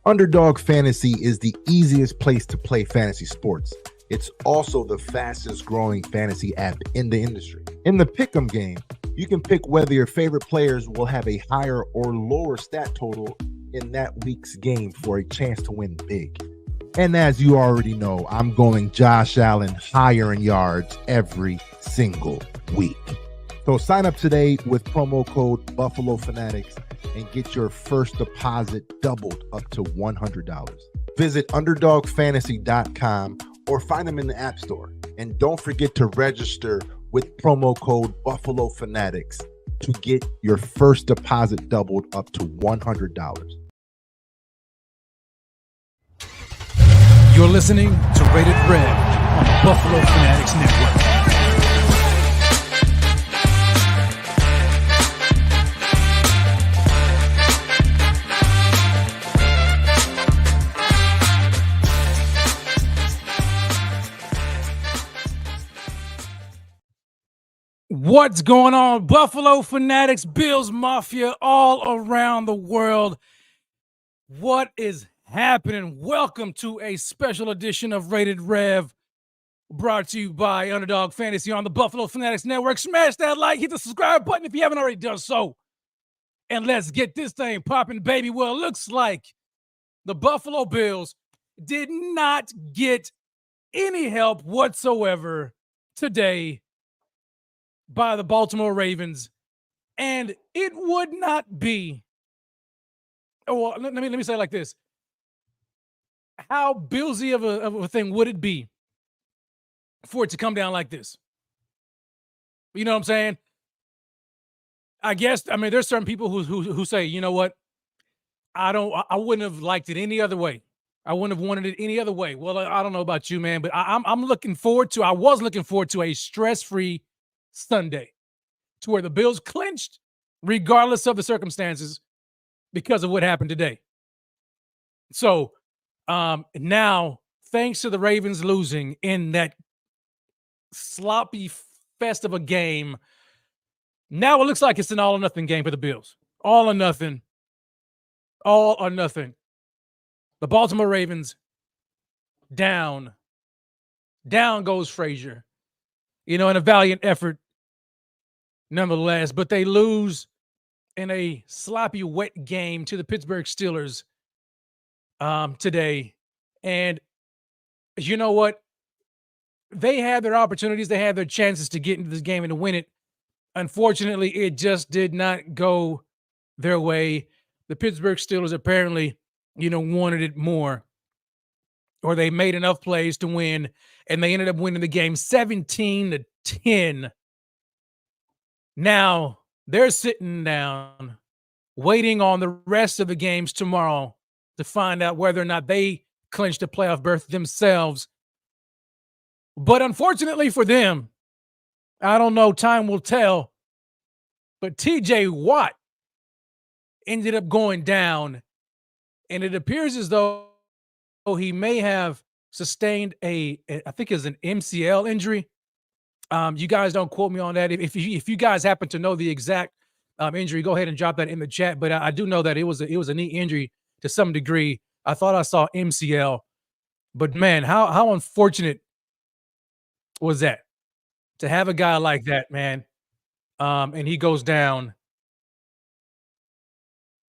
Underdog Fantasy is the easiest place to play fantasy sports. It's also the fastest growing fantasy app in the industry. In the pick'em game, you can pick whether your favorite players will have a higher or lower stat total in that week's game for a chance to win big. And as you already know, I'm going Josh Allen higher in yards every single week. So sign up today with promo code Buffalo Fanatics and get your first deposit doubled up to $100. Visit underdogfantasy.com or find them in the App Store. And don't forget to register with promo code Buffalo Fanatics to get your first deposit doubled up to $100. You're listening to Rated Red, on the Buffalo Fanatics Network. What's going on, Buffalo Fanatics, Bills Mafia, all around the world? What is happening? Welcome to a special edition of Rated Rev, brought to you by Underdog Fantasy on the Buffalo Fanatics Network. Smash that like, hit the subscribe button if you haven't already done so. And let's get this thing popping, baby. Well, it looks like the Buffalo Bills did not get any help whatsoever today by the Baltimore Ravens, and it would not be. Well, let me say it like this: how Billsy of a thing would it be for it to come down like this? You know what I'm saying? I guess there's certain people who say, you know what, I wouldn't have liked it any other way. I wouldn't have wanted it any other way. Well, I don't know about you, man, but I was looking forward to a stress-free Sunday, to where the Bills clinched regardless of the circumstances because of what happened today. So now, thanks to the Ravens losing in that sloppy fest of a game, now it looks like it's an all or nothing game for the Bills. All or nothing. All or nothing. The Baltimore Ravens down. Down goes Frazier. In a valiant effort nonetheless, but they lose in a sloppy, wet game to the Pittsburgh Steelers today. And you know what? They had their opportunities. They had their chances to get into this game and to win it. Unfortunately, it just did not go their way. The Pittsburgh Steelers apparently, wanted it more, or they made enough plays to win, and they ended up winning the game 17-10. Now they're sitting down, waiting on the rest of the games tomorrow to find out whether or not they clinched a playoff berth themselves. But unfortunately for them, I don't know, time will tell, but TJ Watt ended up going down, and it appears as though he may have sustained I think it's an MCL injury. You guys don't quote me on that. If you guys happen to know the exact injury, go ahead and drop that in the chat. But I do know that it was a knee injury to some degree. I thought I saw MCL, but man, how unfortunate was that to have a guy like that, man? And he goes down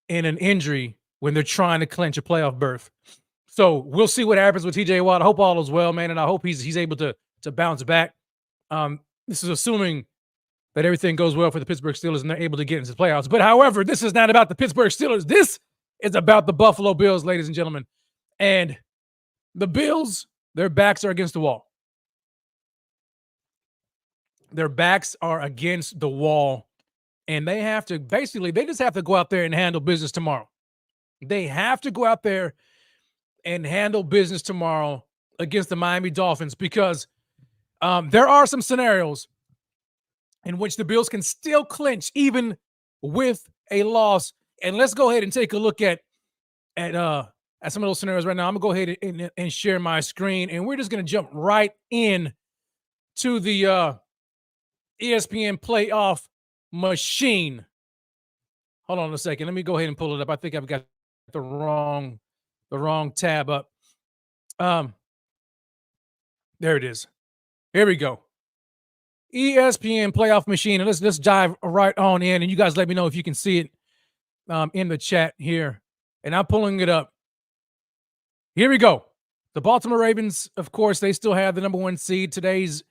in an injury when they're trying to clinch a playoff berth. So we'll see what happens with TJ Watt. I hope all is well, man, and I hope he's able to bounce back. This is assuming that everything goes well for the Pittsburgh Steelers and they're able to get into the playoffs. But however, this is not about the Pittsburgh Steelers. This is about the Buffalo Bills, ladies and gentlemen. And the Bills, their backs are against the wall. Their backs are against the wall. And they just have to go out there and handle business tomorrow. They have to go out there and handle business tomorrow against the Miami Dolphins, because there are some scenarios in which the Bills can still clinch even with a loss. And let's go ahead and take a look at some of those scenarios right now. I'm going to go ahead and share my screen, and we're just going to jump right in to the ESPN playoff machine. Hold on a second. Let me go ahead and pull it up. I think I've got the wrong tab up. There it is. Here we go. ESPN playoff machine. And let's dive right on in, and you guys let me know if you can see it in the chat here. And I'm pulling it up. Here we go. The Baltimore Ravens, of course, they still have the number 1 seed. Today's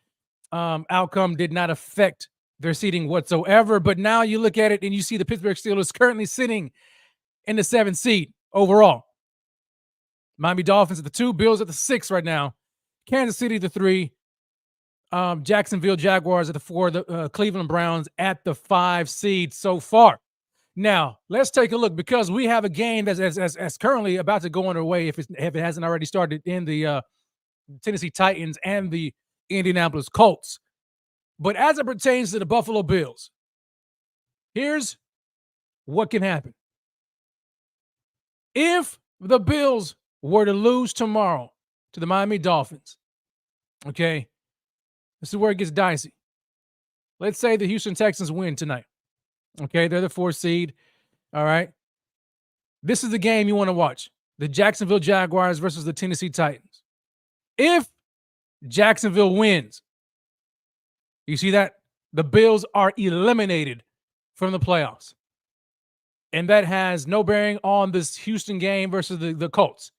outcome did not affect their seeding whatsoever. But now you look at it and you see the Pittsburgh Steelers currently sitting in the 7th seed overall. Miami Dolphins at the 2, Bills at the 6 right now. Kansas City at the 3. Jacksonville Jaguars at the 4. The Cleveland Browns at the 5 seed so far. Now, let's take a look, because we have a game that's currently about to go underway if it hasn't already started in the Tennessee Titans and the Indianapolis Colts. But as it pertains to the Buffalo Bills, here's what can happen. If the Bills were to lose tomorrow to the Miami Dolphins, okay, this is where it gets dicey. Let's say the Houston Texans win tonight. Okay, they're the 4th seed. All right. This is the game you want to watch. The Jacksonville Jaguars versus the Tennessee Titans. If Jacksonville wins, you see that? The Bills are eliminated from the playoffs. And that has no bearing on this Houston game versus the Colts.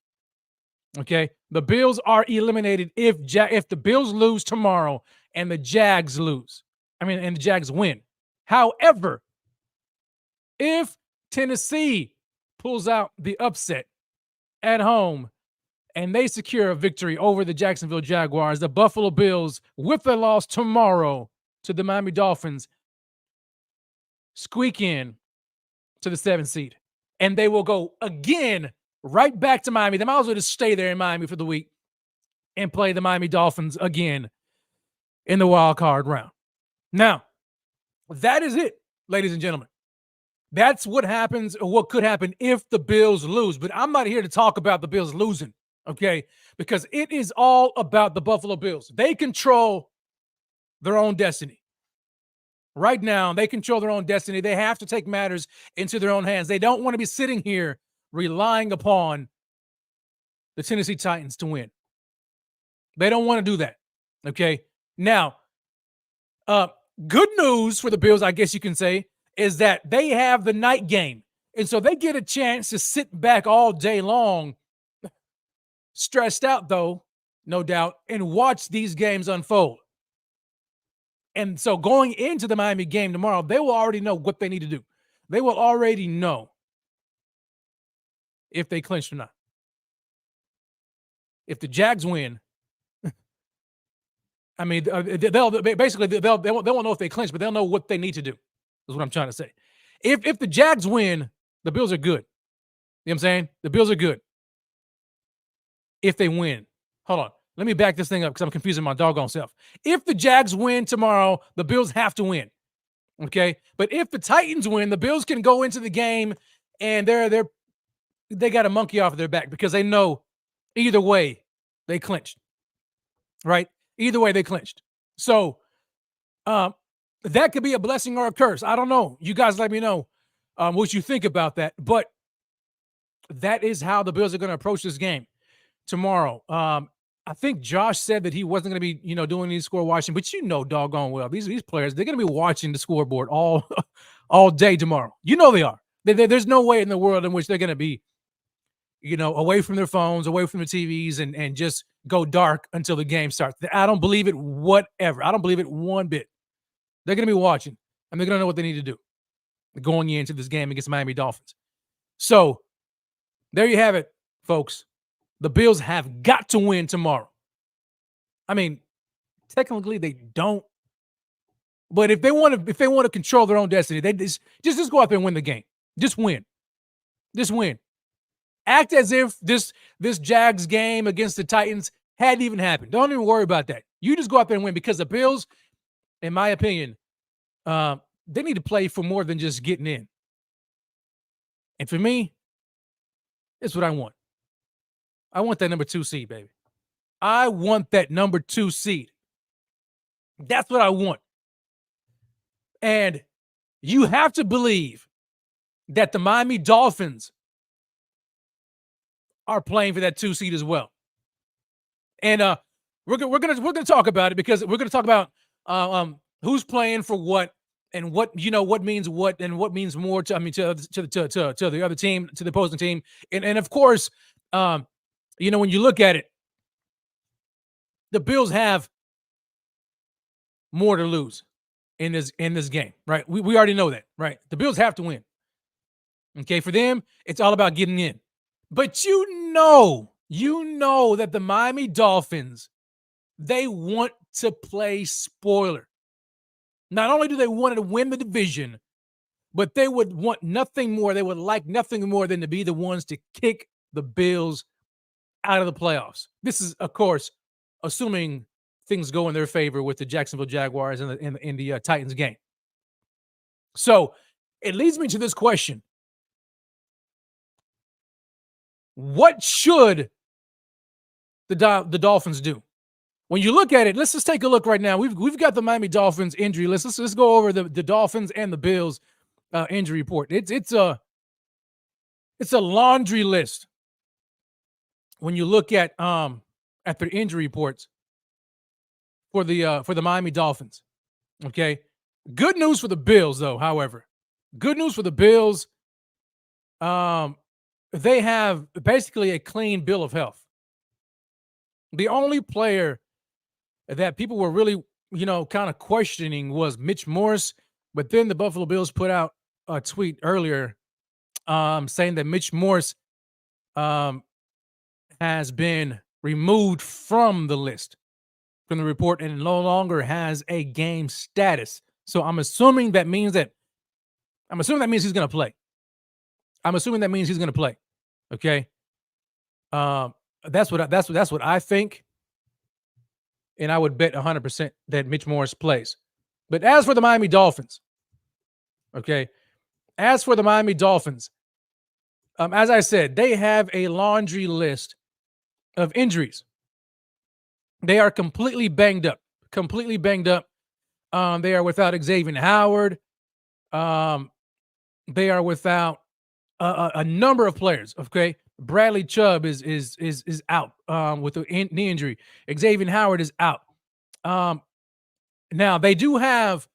Okay? The Bills are eliminated if the Bills lose tomorrow and the Jags lose. And the Jags win. However, if Tennessee pulls out the upset at home and they secure a victory over the Jacksonville Jaguars, the Buffalo Bills, with a loss tomorrow to the Miami Dolphins, squeak in to the 7th seed. And they will go again right back to Miami. They might as well just stay there in Miami for the week and play the Miami Dolphins again in the wild card round. Now, that is it, ladies and gentlemen. That's what happens, or what could happen if the Bills lose. But I'm not here to talk about the Bills losing, okay? Because it is all about the Buffalo Bills. They control their own destiny. Right now, they control their own destiny. They have to take matters into their own hands. They don't want to be sitting here relying upon the Tennessee Titans to win. They don't want to do that, okay? Now, good news for the Bills, I guess you can say, is that they have the night game. And so they get a chance to sit back all day long, stressed out though, no doubt, and watch these games unfold. And so going into the Miami game tomorrow, they will already know what they need to do. They will already know if they clinch or not. If the Jags win, they'll won't know if they clinch, but they'll know what they need to do. Is what I'm trying to say. If the Jags win, the Bills are good. You know what I'm saying? The Bills are good. If they win. Hold on. Let me back this thing up because I'm confusing my doggone self. If the Jags win tomorrow, the Bills have to win. Okay? But if the Titans win, the Bills can go into the game and they got a monkey off of their back because they know either way they clinched. Right? Either way they clinched. So, that could be a blessing or a curse. I don't know. You guys let me know what you think about that. But that is how the Bills are going to approach this game tomorrow. I think Josh said that he wasn't going to be, doing any score watching. But doggone well, these players, they're going to be watching the scoreboard all day tomorrow. They are. There's no way in the world in which they're going to be, away from their phones, away from their TVs, and just go dark until the game starts. I don't believe it whatever. I don't believe it one bit. They're going to be watching, and they're going to know what they need to do going into this game against Miami Dolphins. So, there you have it, folks. The Bills have got to win tomorrow. Technically they don't, but if they want to control their own destiny, they just go out there and win the game. Just win. Just win. Act as if this Jags game against the Titans hadn't even happened. Don't even worry about that. You just go out there and win because the Bills, in my opinion, they need to play for more than just getting in. And for me, it's what I want. I want that number 2 seed, baby. I want that number 2 seed. That's what I want. And you have to believe that the Miami Dolphins are playing for that 2 seed as well. And we're gonna talk about it because we're gonna talk about who's playing for what and what means what and what means more to the other team, to the opposing team, and of course, when you look at it, the Bills have more to lose in this game, right? We already know that, right? The Bills have to win. Okay, for them, it's all about getting in. But you know that the Miami Dolphins, they want to play spoiler. Not only do they want to win the division, but they would want nothing more. They would like nothing more than to be the ones to kick the Bills out of the playoffs. This is, of course, assuming things go in their favor with the Jacksonville Jaguars and the Titans game. So it leads me to this question. What should the Dolphins do? When you look at it, let's just take a look right now. We've got the Miami Dolphins injury list. Let's go over the Dolphins and the Bills injury report. It's a laundry list when you look at their injury reports for the Miami Dolphins. Okay, good news for the Bills though. However, good news for the Bills. They have basically a clean bill of health. The only player that people were really, kind of questioning was Mitch Morse. But then the Buffalo Bills put out a tweet earlier saying that Mitch Morse has been removed from the list, from the report, and no longer has a game status. So I'm assuming that means he's going to play. Okay. That's what I think. And I would bet 100% that Mitch Morse plays. But as for the Miami Dolphins, as I said, they have a laundry list of injuries. They are completely banged up. They are without Xavier Howard. They are without a number of players. Okay. Bradley Chubb is out with a knee injury. Xavier Howard is out. Now they do have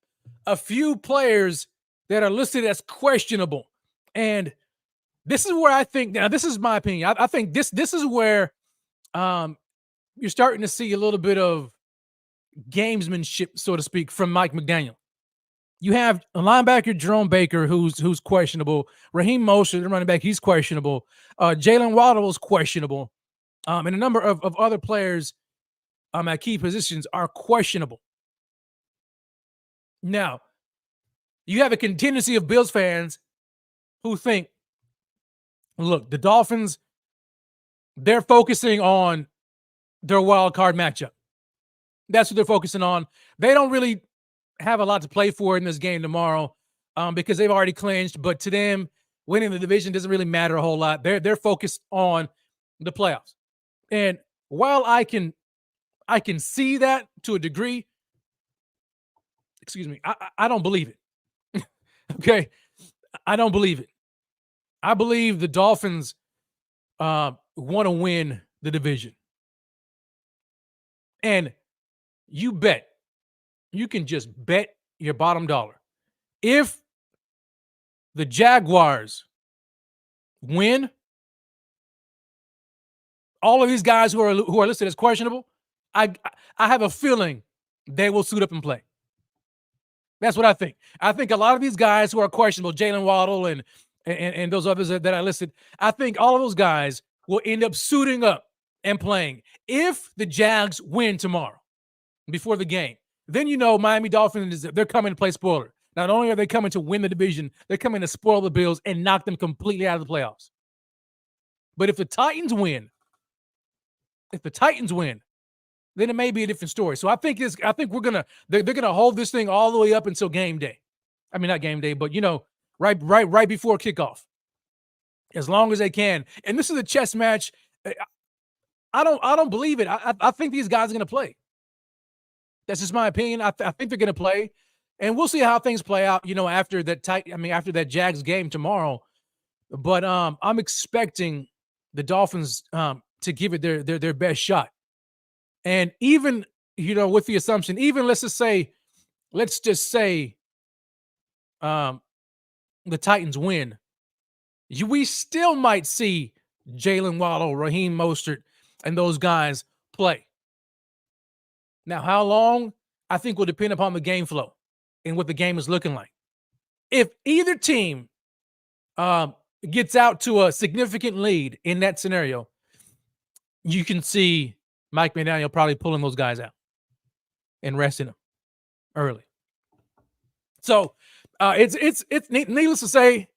a few players that are listed as questionable, and this is where I think. Now, this is my opinion. I think this is where you're starting to see a little bit of gamesmanship, so to speak, from Mike McDaniel. You have a linebacker, Jerome Baker, who's questionable. Raheem Mostert, the running back, he's questionable. Jalen Waddle is questionable. And a number of other players at key positions are questionable. Now, you have a contingency of Bills fans who think, look, the Dolphins, they're focusing on their wild card matchup. That's what they're focusing on. They don't really have a lot to play for in this game tomorrow because they've already clinched. But to them, winning the division doesn't really matter a whole lot. They're focused on the playoffs. And while I can see that to a degree, I don't believe it. Okay, I don't believe it. I believe the Dolphins want to win the division, and you can just bet your bottom dollar. If the Jaguars win, all of these guys who are listed as questionable, I have a feeling they will suit up and play. That's what I think. I think a lot of these guys who are questionable, Jalen Waddle and those others that I listed, I think all of those guys will end up suiting up and playing. If the Jags win tomorrow before the game, then Miami Dolphins, they're coming to play spoiler. Not only are they coming to win the division, they're coming to spoil the Bills and knock them completely out of the playoffs. But if the Titans win, then it may be a different story. So I think they're gonna hold this thing all the way up until game day. I mean, not game day, but right before kickoff, as long as they can. And this is a chess match. I don't believe it. I think these guys are gonna play. That's just my opinion. I think they're gonna play, and we'll see how things play out. After that Jags game tomorrow. But I'm expecting the Dolphins to give it their best shot. And even, with the assumption, even let's just say the Titans win, we still might see Jalen Waddle, Raheem Mostert, and those guys play. Now, how long, I think, will depend upon the game flow and what the game is looking like. If either team gets out to a significant lead in that scenario, you can see Mike McDaniel probably pulling those guys out and resting them early. So it's needless to say,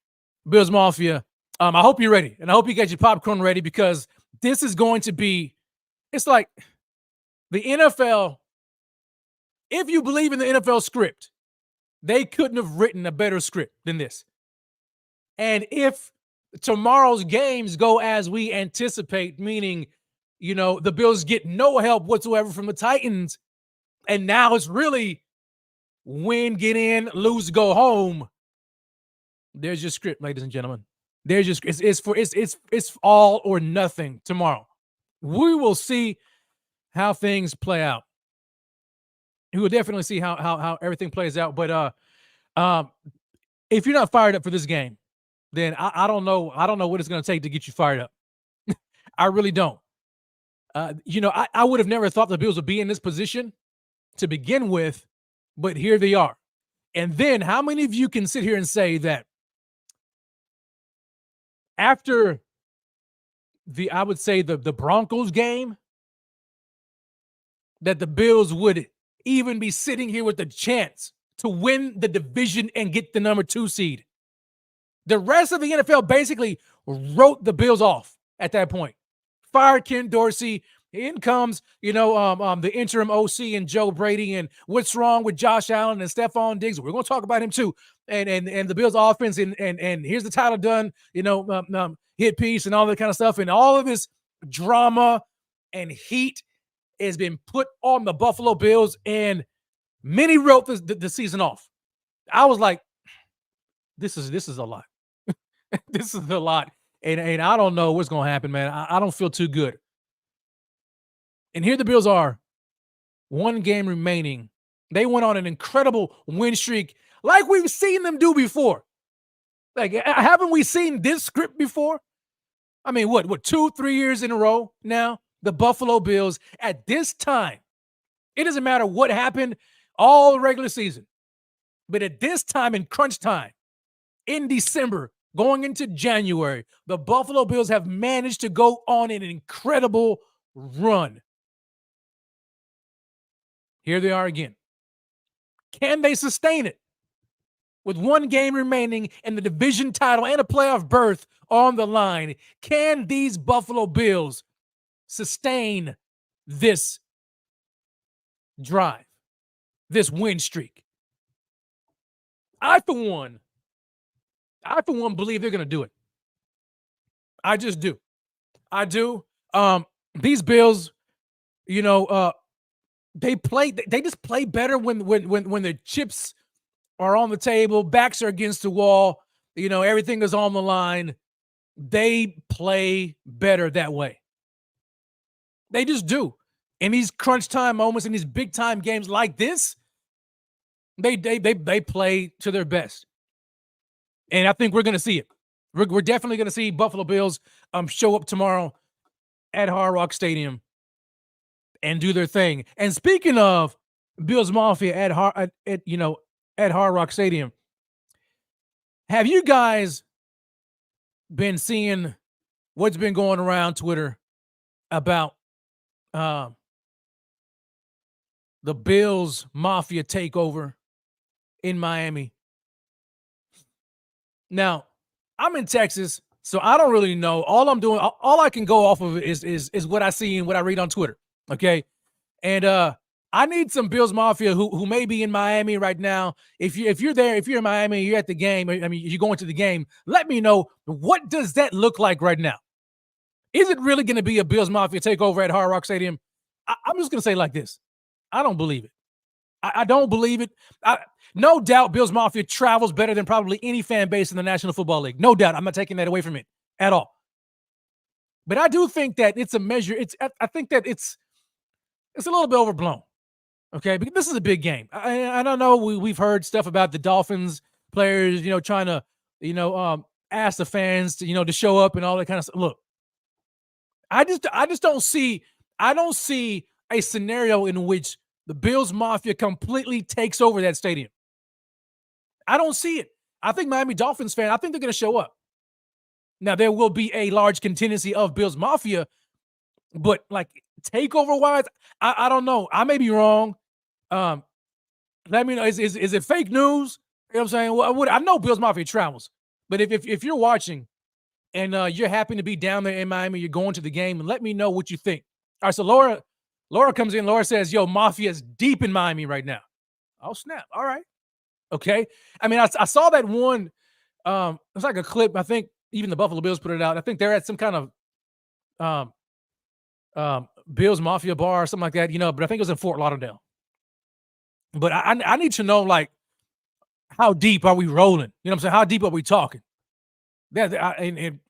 Bills Mafia, I hope you're ready, and I hope you get your popcorn ready, because this is going to be, it's like The NFL, if you believe in the NFL script, they couldn't have written a better script than this. And if tomorrow's games go as we anticipate, meaning, the Bills get no help whatsoever from the Titans, and now it's really win, get in, lose, go home. There's your script, ladies and gentlemen. There's just it's all or nothing tomorrow. We will see how things play out. We will definitely see how everything plays out. But if you're not fired up for this game, then I don't know. I don't know what it's going to take to get you fired up. I really don't. I would have never thought the Bills would be in this position to begin with, but here they are. And then how many of you can sit here and say that after I would say the Broncos game, that the Bills would even be sitting here with a chance to win the division and get the number 2 seed? The rest of the NFL basically wrote the Bills off at that point. Fired Ken Dorsey. In comes, the interim OC and Joe Brady, and what's wrong with Josh Allen and Stephon Diggs. We're going to talk about him too. And the Bills offense, and here's the title done, hit piece and all that kind of stuff. And all of this drama and heat has been put on the Buffalo Bills, and many wrote the season off. I was like, this is a lot. This is a lot. And I don't know what's going to happen, man. I don't feel too good. And here the Bills are, 1 game remaining. They went on an incredible win streak like we've seen them do before. Like, haven't we seen this script before? I mean, what, 2-3 years in a row now? The Buffalo Bills, at this time, it doesn't matter what happened all regular season, but at this time, in crunch time, in December, going into January, the Buffalo Bills have managed to go on an incredible run. Here they are again. Can they sustain it? With 1 game remaining and the division title and a playoff berth on the line, can these Buffalo Bills sustain this drive, this win streak? I, for one, believe they're going to do it. I just do. I do. These Bills, they just play better when the chips are on the table, backs are against the wall, everything is on the line. They play better that way. They just do. In these crunch time moments, in these big time games like this, they play to their best. And I think we're going to see it. We're definitely going to see Buffalo Bills show up tomorrow at Hard Rock Stadium and do their thing. And speaking of Bills Mafia at Hard Rock Stadium, have you guys been seeing what's been going around Twitter about the Bills Mafia takeover in Miami? Now, I'm in Texas, so I don't really know. All I can go off of is what I see and what I read on Twitter. Okay. And I need some Bills Mafia who may be in Miami right now. If you're there, if you're in Miami, you're at the game, I mean, you're going to the game, let me know, what does that look like right now? Is it really going to be a Bills Mafia takeover at Hard Rock Stadium? I'm just going to say like this. I don't believe it. I don't believe it. No doubt Bills Mafia travels better than probably any fan base in the National Football League. No doubt. I'm not taking that away from it at all. But I do think that it's a measure. I think that it's a little bit overblown. Okay, because this is a big game. I don't know. We've heard stuff about the Dolphins players, trying to, ask the fans to, to show up and all that kind of stuff. Look, I just don't see. I don't see a scenario in which the Bills Mafia completely takes over that stadium. I don't see it. I think Miami Dolphins fan, I think they're going to show up. Now, there will be a large contingency of Bills Mafia, but like takeover-wise, I don't know. I may be wrong. Let me know. Is it fake news? You know what I'm saying? Well, I know Bills Mafia travels, but if you're watching and you're happy to be down there in Miami, you're going to the game, and let me know what you think. All right, so Laura Laura comes in. Laura says, yo, Mafia is deep in Miami right now. Oh, snap. All right. Okay. I mean, I saw that one. It's like a clip. I think even the Buffalo Bills put it out. I think they're at some kind of Bills Mafia bar or something like that, but I think it was in Fort Lauderdale. But I need to know, like, how deep are we rolling? You know what I'm saying? How deep are we talking? And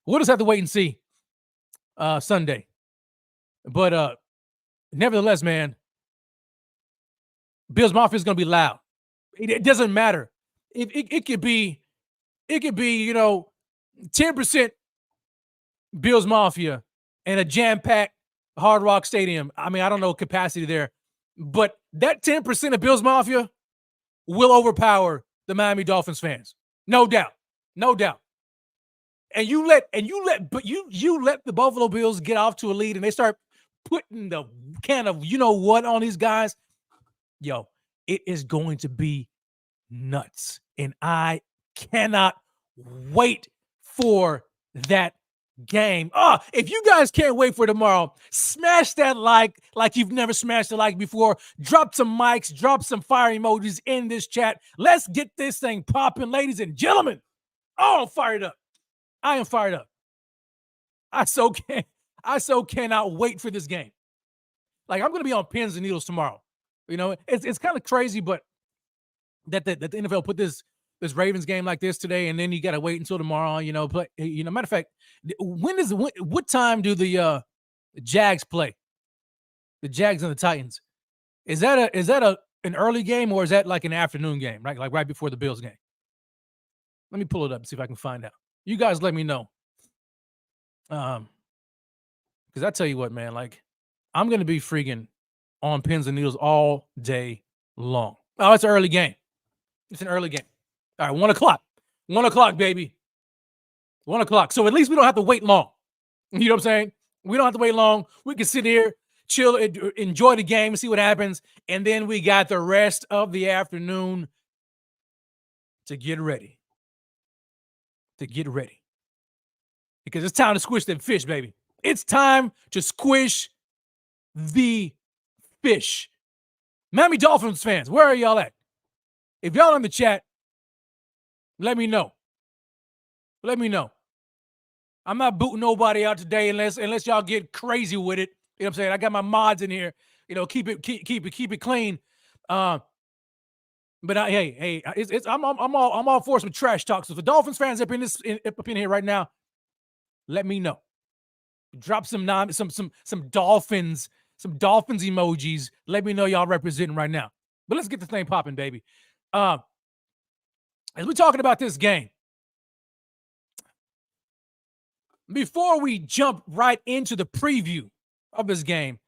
we'll just have to wait and see Sunday. But nevertheless, man, Bills Mafia is going to be loud. It doesn't matter. It could be 10% Bills Mafia and a jam-packed Hard Rock Stadium. I mean, I don't know capacity there, but that 10% of Bills Mafia will overpower the Miami Dolphins fans. No doubt. No doubt. And you let the Buffalo Bills get off to a lead and they start putting the can of what on these guys. Yo, it is going to be nuts. And I cannot wait for that game. If you guys can't wait for tomorrow, smash that like you've never smashed a like before. Drop some mics, drop some fire emojis in this chat. Let's get this thing popping, ladies and gentlemen. Oh, I'm fired up. I am fired up. I so cannot wait for this game. Like, I'm going to be on pins and needles tomorrow. It's kind of crazy, but that the NFL put this Ravens game like this today, and then you got to wait until tomorrow. But matter of fact, what time do the Jags play? The Jags and the Titans. Is that an early game, or is that like an afternoon game, right? Like right before the Bills game? Let me pull it up and see if I can find out. You guys let me know. Because I tell you what, man, like, I'm going to be freaking on pins and needles all day long. Oh, it's an early game. It's an early game. All right, 1 o'clock. 1 o'clock, baby. 1 o'clock. So at least we don't have to wait long. You know what I'm saying? We don't have to wait long. We can sit here, chill, enjoy the game, see what happens, and then we got the rest of the afternoon to get ready. Because it's time to squish them fish, baby. It's time to squish the fish. Miami Dolphins fans, where are y'all at? If y'all in the chat, let me know. Let me know. I'm not booting nobody out today unless y'all get crazy with it. You know what I'm saying? I got my mods in here. Keep it clean. But I'm all for some trash talk. So if the Dolphins fans up in here right now, let me know. Drop some Dolphins emojis. Let me know y'all representing right now. But let's get the thing popping, baby. As we're talking about this game, before we jump right into the preview of this game,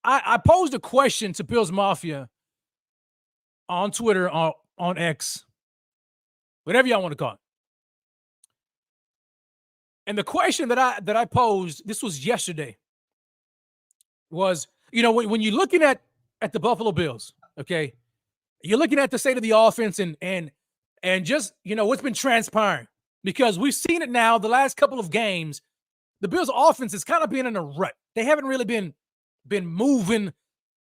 I posed a question to Bills Mafia on Twitter, on X, whatever y'all want to call it. And the question that I posed, this was yesterday, was, when you're looking at the Buffalo Bills, okay, you're looking at the state of the offense and just, what's been transpiring, because we've seen it now the last couple of games. The Bills offense has kind of been in a rut. They haven't really been moving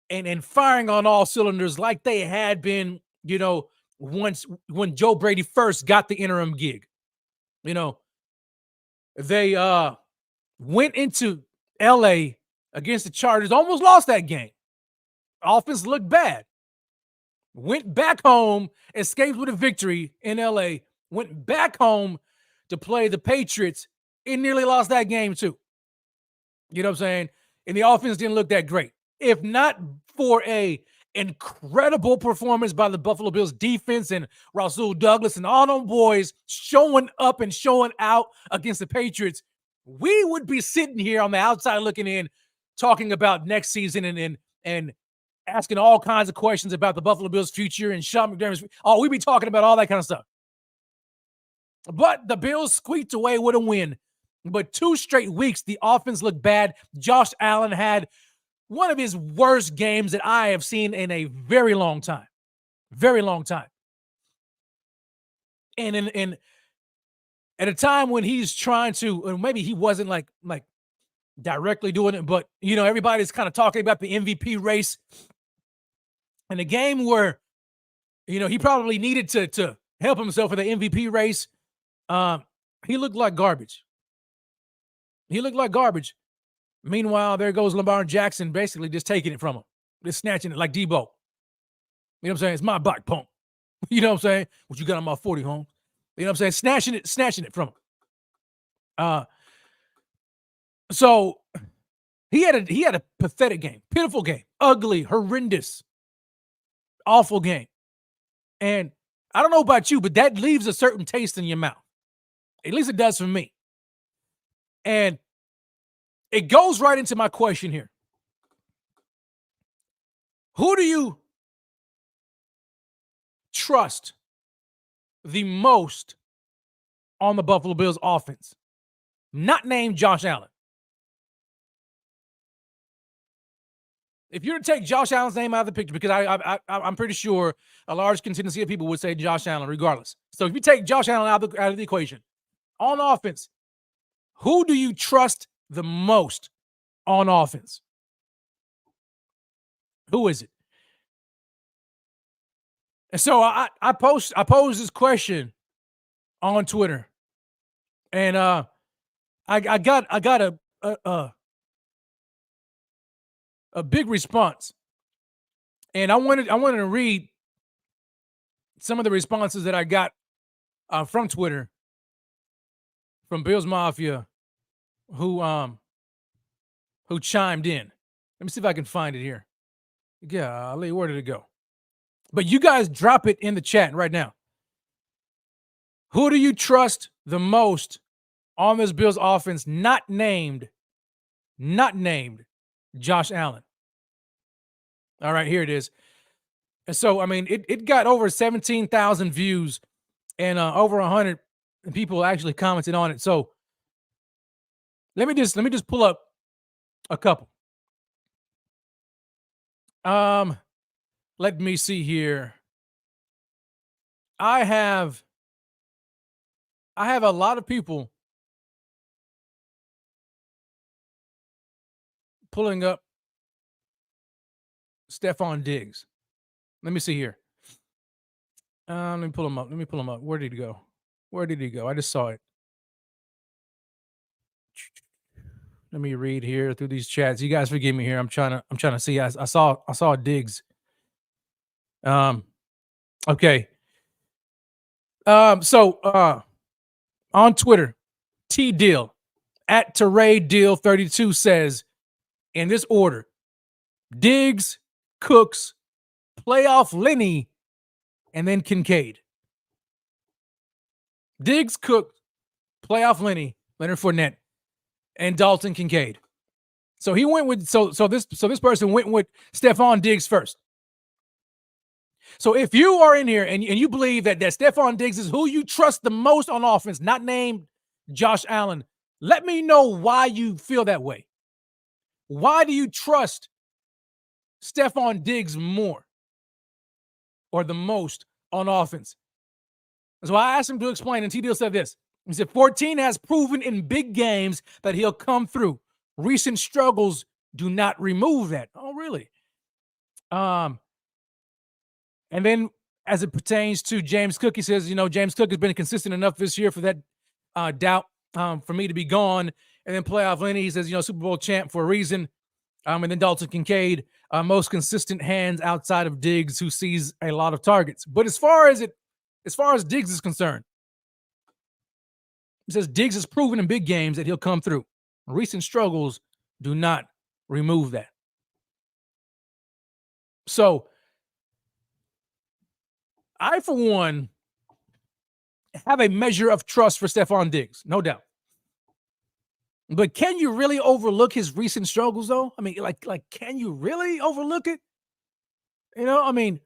and firing on all cylinders like they had been, once when Joe Brady first got the interim gig. They went into LA against the Chargers, almost lost that game. Offense looked bad. Went back home, escaped with a victory in LA, went back home to play the Patriots and nearly lost that game too. You know what I'm saying? And the offense didn't look that great. If not for a incredible performance by the Buffalo Bills defense and Rasul Douglas and all them boys showing up and showing out against the Patriots, we would be sitting here on the outside looking in, talking about next season and asking all kinds of questions about the Buffalo Bills' future and Sean McDermott's. We'd be talking about all that kind of stuff. But the Bills squeaked away with a win. But 2 straight weeks, the offense looked bad. Josh Allen had one of his worst games that I have seen in a very long time. Very long time. And at a time when he's trying to, or maybe he wasn't like directly doing it, but everybody's kind of talking about the MVP race and a game where he probably needed to help himself for the MVP race. He looked like garbage. Meanwhile, there goes Lamar Jackson basically just taking it from him, just snatching it like Debo. You know what I'm saying? It's my bike, punk. You know what I'm saying? What you got on my 40, home? You know what I'm saying? Snatching it from him. So he had a pathetic game, pitiful game, ugly, horrendous, awful game. And I don't know about you, but that leaves a certain taste in your mouth. At least it does for me. And it goes right into my question here. Who do you trust the most on the Buffalo Bills offense? Not named Josh Allen. If you were to take Josh Allen's name out of the picture, because I'm pretty sure a large contingency of people would say Josh Allen regardless. So if you take Josh Allen out of the equation, on offense, who do you trust the most on offense? Who is it? And so I posed this question on Twitter, and I got a big response, and I wanted to read some of the responses that I got from Twitter, from Bills Mafia, who chimed in. Let me see if I can find it here. Golly, where did it go? But you guys drop it in the chat right now. Who do you trust the most on this Bills offense? Not named Josh Allen. All right, here it is. And so, I mean, it got over 17,000 views and over 100 people actually commented on it. So let me just pull up a couple. Let me see here. I have a lot of people pulling up Stephon Diggs. Let me see here. Let me pull him up. Where did he go? I just saw it. Let me read here through these chats. You guys forgive me here. I'm trying to see. I saw Diggs. Okay. So on Twitter, T Deal at Teray Deal 32 says, in this order: Diggs, Cooks, playoff Lenny, and then Kincaid. Diggs, Cook, playoff Lenny, Leonard Fournette, and Dalton Kincaid. So he went with this person went with Stephon Diggs first. So if you are in here and you believe that Stephon Diggs is who you trust the most on offense, not named Josh Allen, let me know why you feel that way. Why do you trust Stephon Diggs more or the most on offense? So I asked him to explain, and T-Deal said this. He said, 14 has proven in big games that he'll come through. Recent struggles do not remove that. Oh, really? And then as it pertains to James Cook, he says, James Cook has been consistent enough this year for that doubt for me to be gone. And then playoff Lenny, he says, Super Bowl champ for a reason. And then Dalton Kincaid, most consistent hands outside of Diggs, who sees a lot of targets. But as far as Diggs is concerned, he says Diggs has proven in big games that he'll come through. Recent struggles do not remove that. So I, for one, have a measure of trust for Stephon Diggs, no doubt. But can you really overlook his recent struggles, though? I mean, like, can you really overlook it? I mean,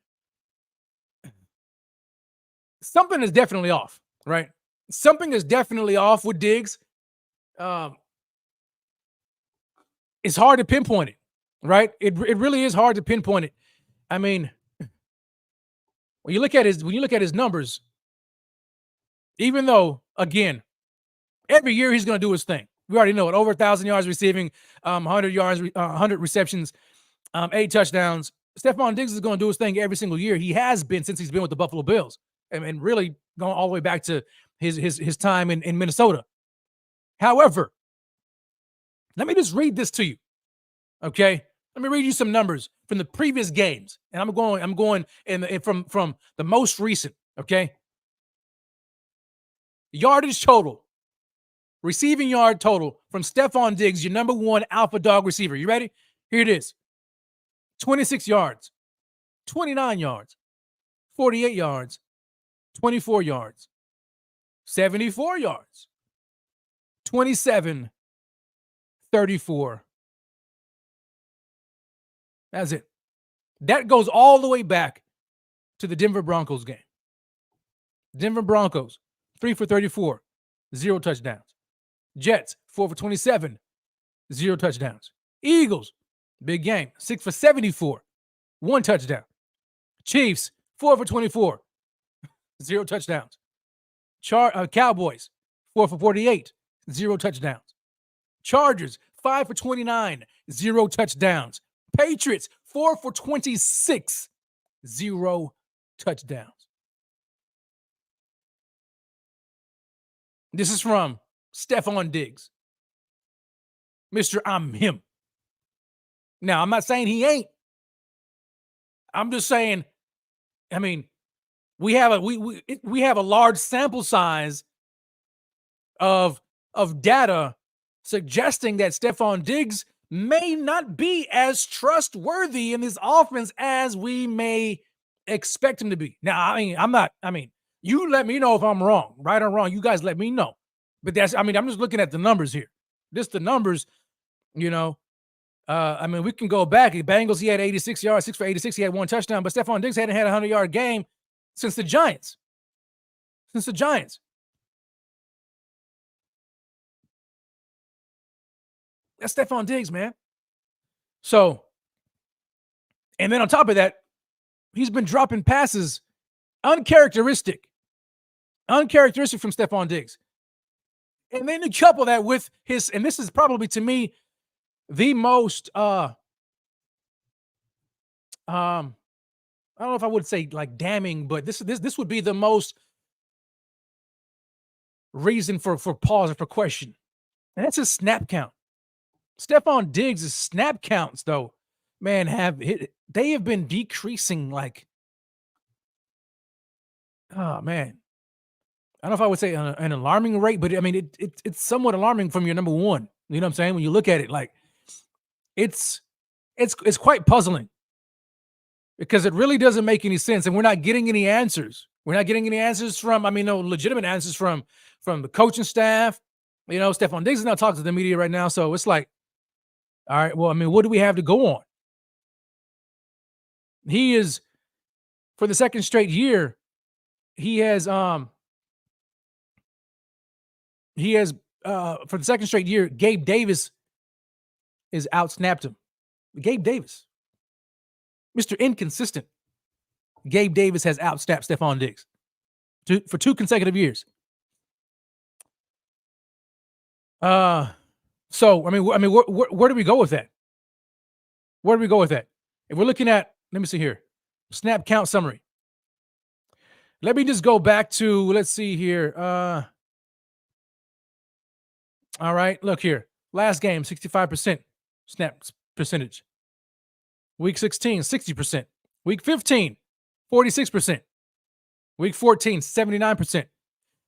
something is definitely off, right? Something is definitely off with Diggs. It's hard to pinpoint it, right? It really is hard to pinpoint it. I mean, when you look at his numbers, even though, again, every year he's going to do his thing. We already know it. Over 1,000 yards receiving, 100 yards, 100 receptions, 8 touchdowns. Stephon Diggs is going to do his thing every single year. He has been since he's been with the Buffalo Bills, and really going all the way back to his time in Minnesota. However, let me just read this to you, okay? Let me read you some numbers from the previous games, and I'm going from the most recent, okay? Yardage total, receiving yard total from Stephon Diggs, your number one alpha dog receiver. You ready? Here it is. 26 yards, 29 yards, 48 yards, 24 yards, 74 yards, 27, 34. That's it. That goes all the way back to the Denver Broncos game. Denver Broncos, 3 for 34, 0 touchdowns. Jets, 4 for 27, 0 touchdowns. Eagles, big game, 6 for 74, 1 touchdown. Chiefs, 4 for 24, 0 touchdowns. Cowboys, 4 for 48, 0 touchdowns. Chargers, 5 for 29, 0 touchdowns. Patriots, 4 for 26, 0 touchdowns. This is from Stephon Diggs. Mr. I'm him. Now, I'm not saying he ain't. I'm just saying, I mean, we have a large sample size of data suggesting that Stephon Diggs may not be as trustworthy in this offense as we may expect him to be. Now, you let me know if I'm wrong, right or wrong. You guys let me know. But I'm just looking at the numbers here. Just the numbers, we can go back. The Bengals, he had 86 yards, 6 for 86. He had 1 touchdown. But Stephon Diggs hadn't had a 100-yard game since the Giants. That's Stephon Diggs, man. So, and then on top of that, he's been dropping passes uncharacteristic from Stephon Diggs. And then you couple that with his, and this is probably to me the most, I don't know if I would say like damning, but this would be the most reason for pause or for question. And that's his snap count. Stephon Diggs' snap counts, though, man, they have been decreasing like, oh man. I don't know if I would say an alarming rate, but I mean, it's somewhat alarming from your number one. You know what I'm saying? When you look at it, like it's quite puzzling because it really doesn't make any sense. And we're not getting any answers. We're not getting any answers no legitimate answers from the coaching staff. Stephon Diggs is not talking to the media right now. So it's like, all right, well, I mean, what do we have to go on? He is, for the second straight year, he has for the second straight year, Gabe Davis is outsnapped him. Gabe Davis, Mr. Inconsistent. Gabe Davis has outsnapped Stephon Diggs for 2 consecutive years. So, I mean, where do we go with that? Where do we go with that? If we're looking at, let me see here, snap count summary. Let me just go back to, let's see here. All right, look here. Last game, 65% snap percentage. Week 16, 60%. Week 15, 46%. Week 14, 79%.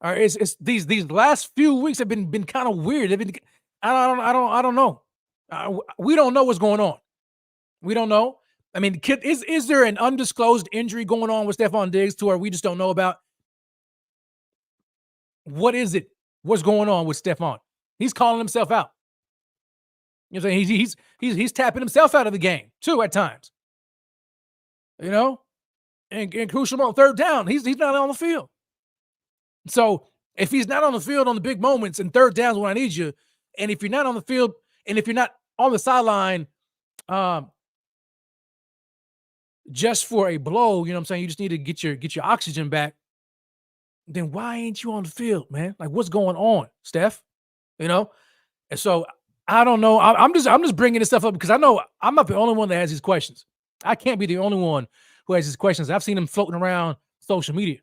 All right, it's these last few weeks have been kind of weird. They've been, I don't know. We don't know what's going on. We don't know. I mean, is there an undisclosed injury going on with Stephon Diggs to where we just don't know about? What is it? What's going on with Stephon? He's calling himself out. You know what I'm saying? He's tapping himself out of the game too at times. And crucial on third down, he's not on the field. So if he's not on the field on the big moments and third downs when I need you, and if you're not on the field and if you're not on the sideline, just for a blow, you know what I'm saying? You just need to get your oxygen back. Then why ain't you on the field, man? Like, what's going on, Steph? And so I don't know. I'm just bringing this stuff up because I know I'm not the only one that has these questions. I can't be the only one who has these questions. I've seen them floating around social media.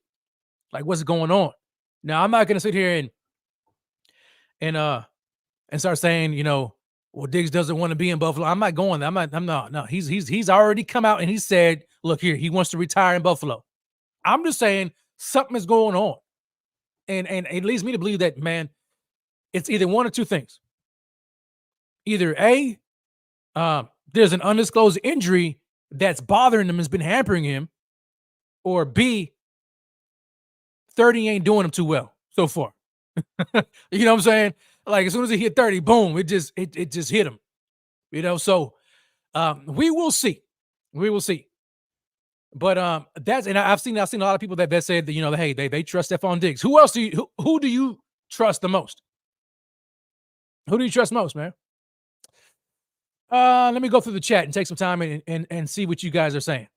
Like, what's going on? Now, I'm not going to sit here and start saying, well, Diggs doesn't want to be in Buffalo. I'm not going there. I'm not. No, he's already come out and he said, look here, he wants to retire in Buffalo. I'm just saying something is going on. And it leads me to believe that, man, it's either one or two things. Either A, there's an undisclosed injury that's bothering him, has been hampering him, or B, 30 ain't doing him too well so far. You know what I'm saying? Like, as soon as he hit 30, boom, it just hit him. So we will see. We will see. But I've seen a lot of people that said that, hey, they trust Stephon Diggs. Who else who do you trust the most? Who do you trust most, man? Let me go through the chat and take some time and see what you guys are saying.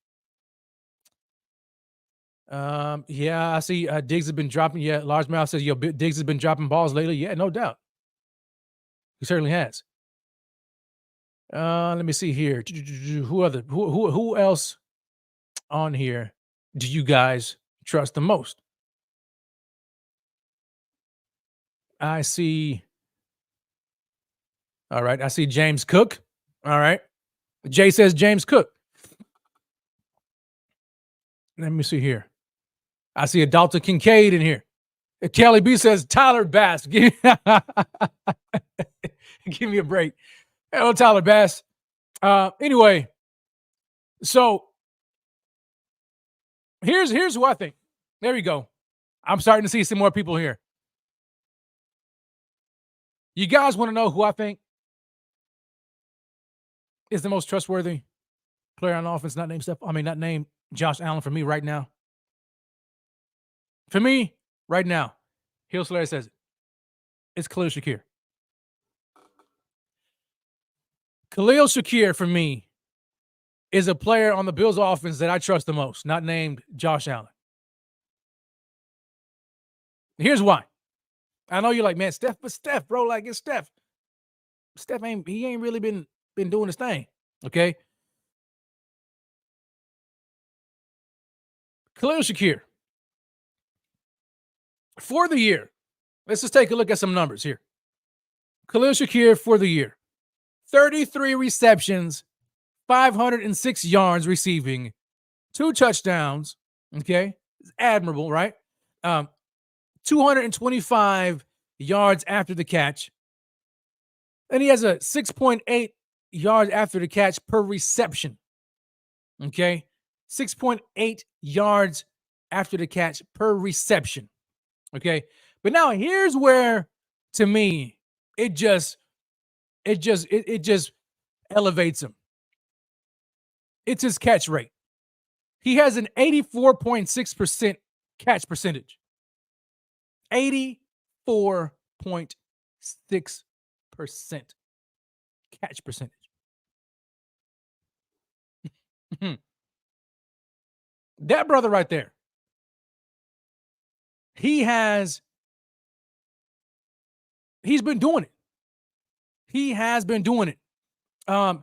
Yeah, I see Diggs has been dropping. Yeah, Largemouth says, Diggs has been dropping balls lately. Yeah, no doubt. He certainly has. Let me see here. Who else on here do you guys trust the most? I see. All right, I see James Cook. All right. Jay says James Cook. Let me see here. I see a Dalton Kincaid in here. Kelly B says Tyler Bass. Give me a break. Hello, Tyler Bass. Anyway, so here's who I think. There you go. I'm starting to see some more people here. You guys want to know who I think is the most trustworthy player on offense? Not named Josh Allen for me right now. For me, right now, Hill Slayer says it. It's Khalil Shakir. Khalil Shakir, for me, is a player on the Bills offense that I trust the most, not named Josh Allen. Here's why. I know you're like, man, Steph, bro, like, it's Steph. Steph ain't really been doing his thing, okay? Khalil Shakir. For the year, let's just take a look at some numbers here. Khalil Shakir for the year, 33 receptions, 506 yards receiving, 2 touchdowns. Okay, it's admirable, right? 225 yards after the catch. And he has a 6.8 yards after the catch per reception. Okay, 6.8 yards after the catch per reception. Okay, but now here's where, to me, it just elevates him. It's his catch rate. He has an 84.6% catch percentage. 84.6% catch percentage. That brother right there. He's been doing it. He has been doing it. And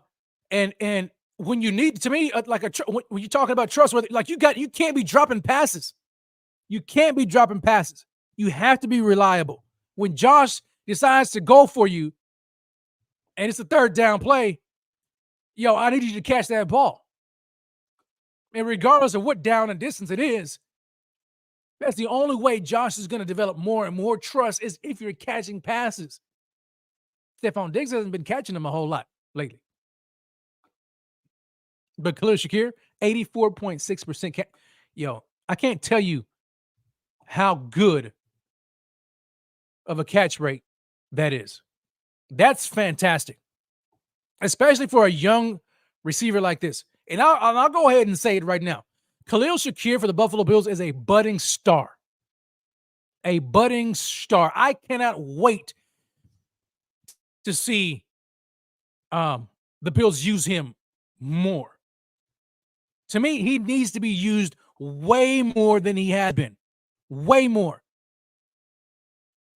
when you need, to me, when you're talking about trustworthy, like, you can't be dropping passes. You can't be dropping passes. You have to be reliable. When Josh decides to go for you and it's a third down play, I need you to catch that ball. And regardless of what down and distance it is, that's the only way Josh is going to develop more and more trust, is if you're catching passes. Stephon Diggs hasn't been catching them a whole lot lately. But Khalil Shakir, 84.6% I can't tell you how good of a catch rate that is. That's fantastic, especially for a young receiver like this. And I'll go ahead and say it right now. Khalil Shakir for the Buffalo Bills is a budding star. A budding star. I cannot wait to see the Bills use him more. To me, he needs to be used way more than he had been. Way more.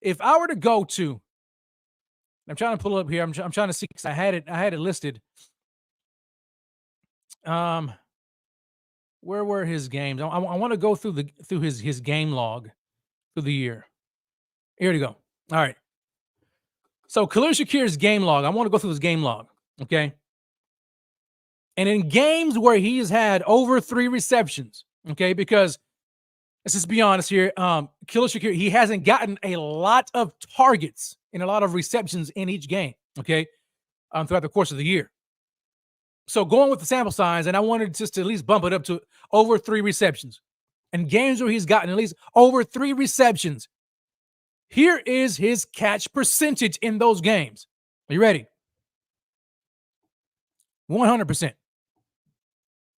If I were to go to, I'm trying to pull it up here. I'm trying to see because I had it listed. Where were his games? I want to go through his game log through the year. Here we go. All right. So Khalil Shakir's game log. I want to go through his game log. Okay. And in games where he has had over 3 receptions, okay, because let's just be honest here, Khalil Shakir, he hasn't gotten a lot of targets and a lot of receptions in each game, okay, throughout the course of the year. So going with the sample size, and I wanted just to at least bump it up to over 3 receptions. And games where he's gotten at least over 3 receptions, here is his catch percentage in those games. Are you ready? 100%.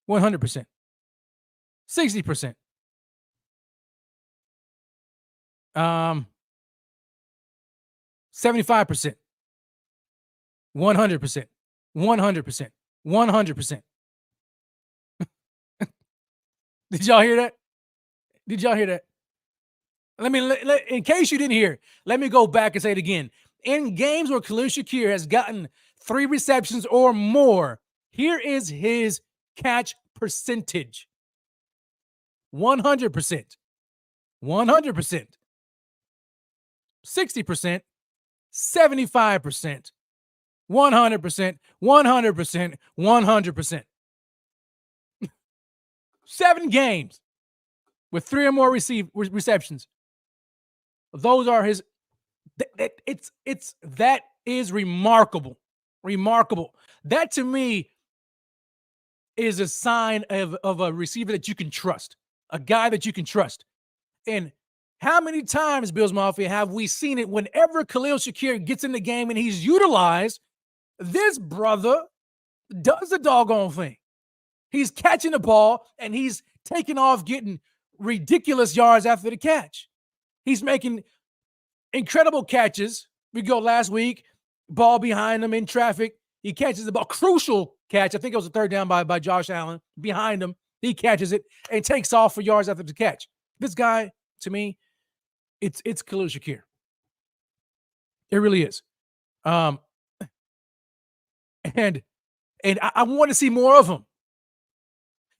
100%. 60%. 75%. 100%. 100%. 100%. Did y'all hear that? Did y'all hear that? In case you didn't hear, let me go back and say it again. In games where Khalil Shakir has gotten 3 receptions or more, here is his catch percentage. 100%. 100%. 60%. 75%. 100%. 100%. 100%. 7 games with 3 or more receptions. Those are his. That is remarkable. Remarkable. That to me is a sign of a receiver that you can trust, a guy that you can trust. And how many times, Bills Mafia, have we seen it whenever Khalil Shakir gets in the game and he's utilized, this brother does the doggone thing. He's catching the ball and he's taking off, getting ridiculous yards after the catch. He's making incredible catches. We go last week, ball behind him in traffic. He catches the ball, crucial catch. I think it was a 3rd down by Josh Allen behind him. He catches it and takes off for yards after the catch. This guy, to me, it's Khalil Shakir. It really is. And I want to see more of him.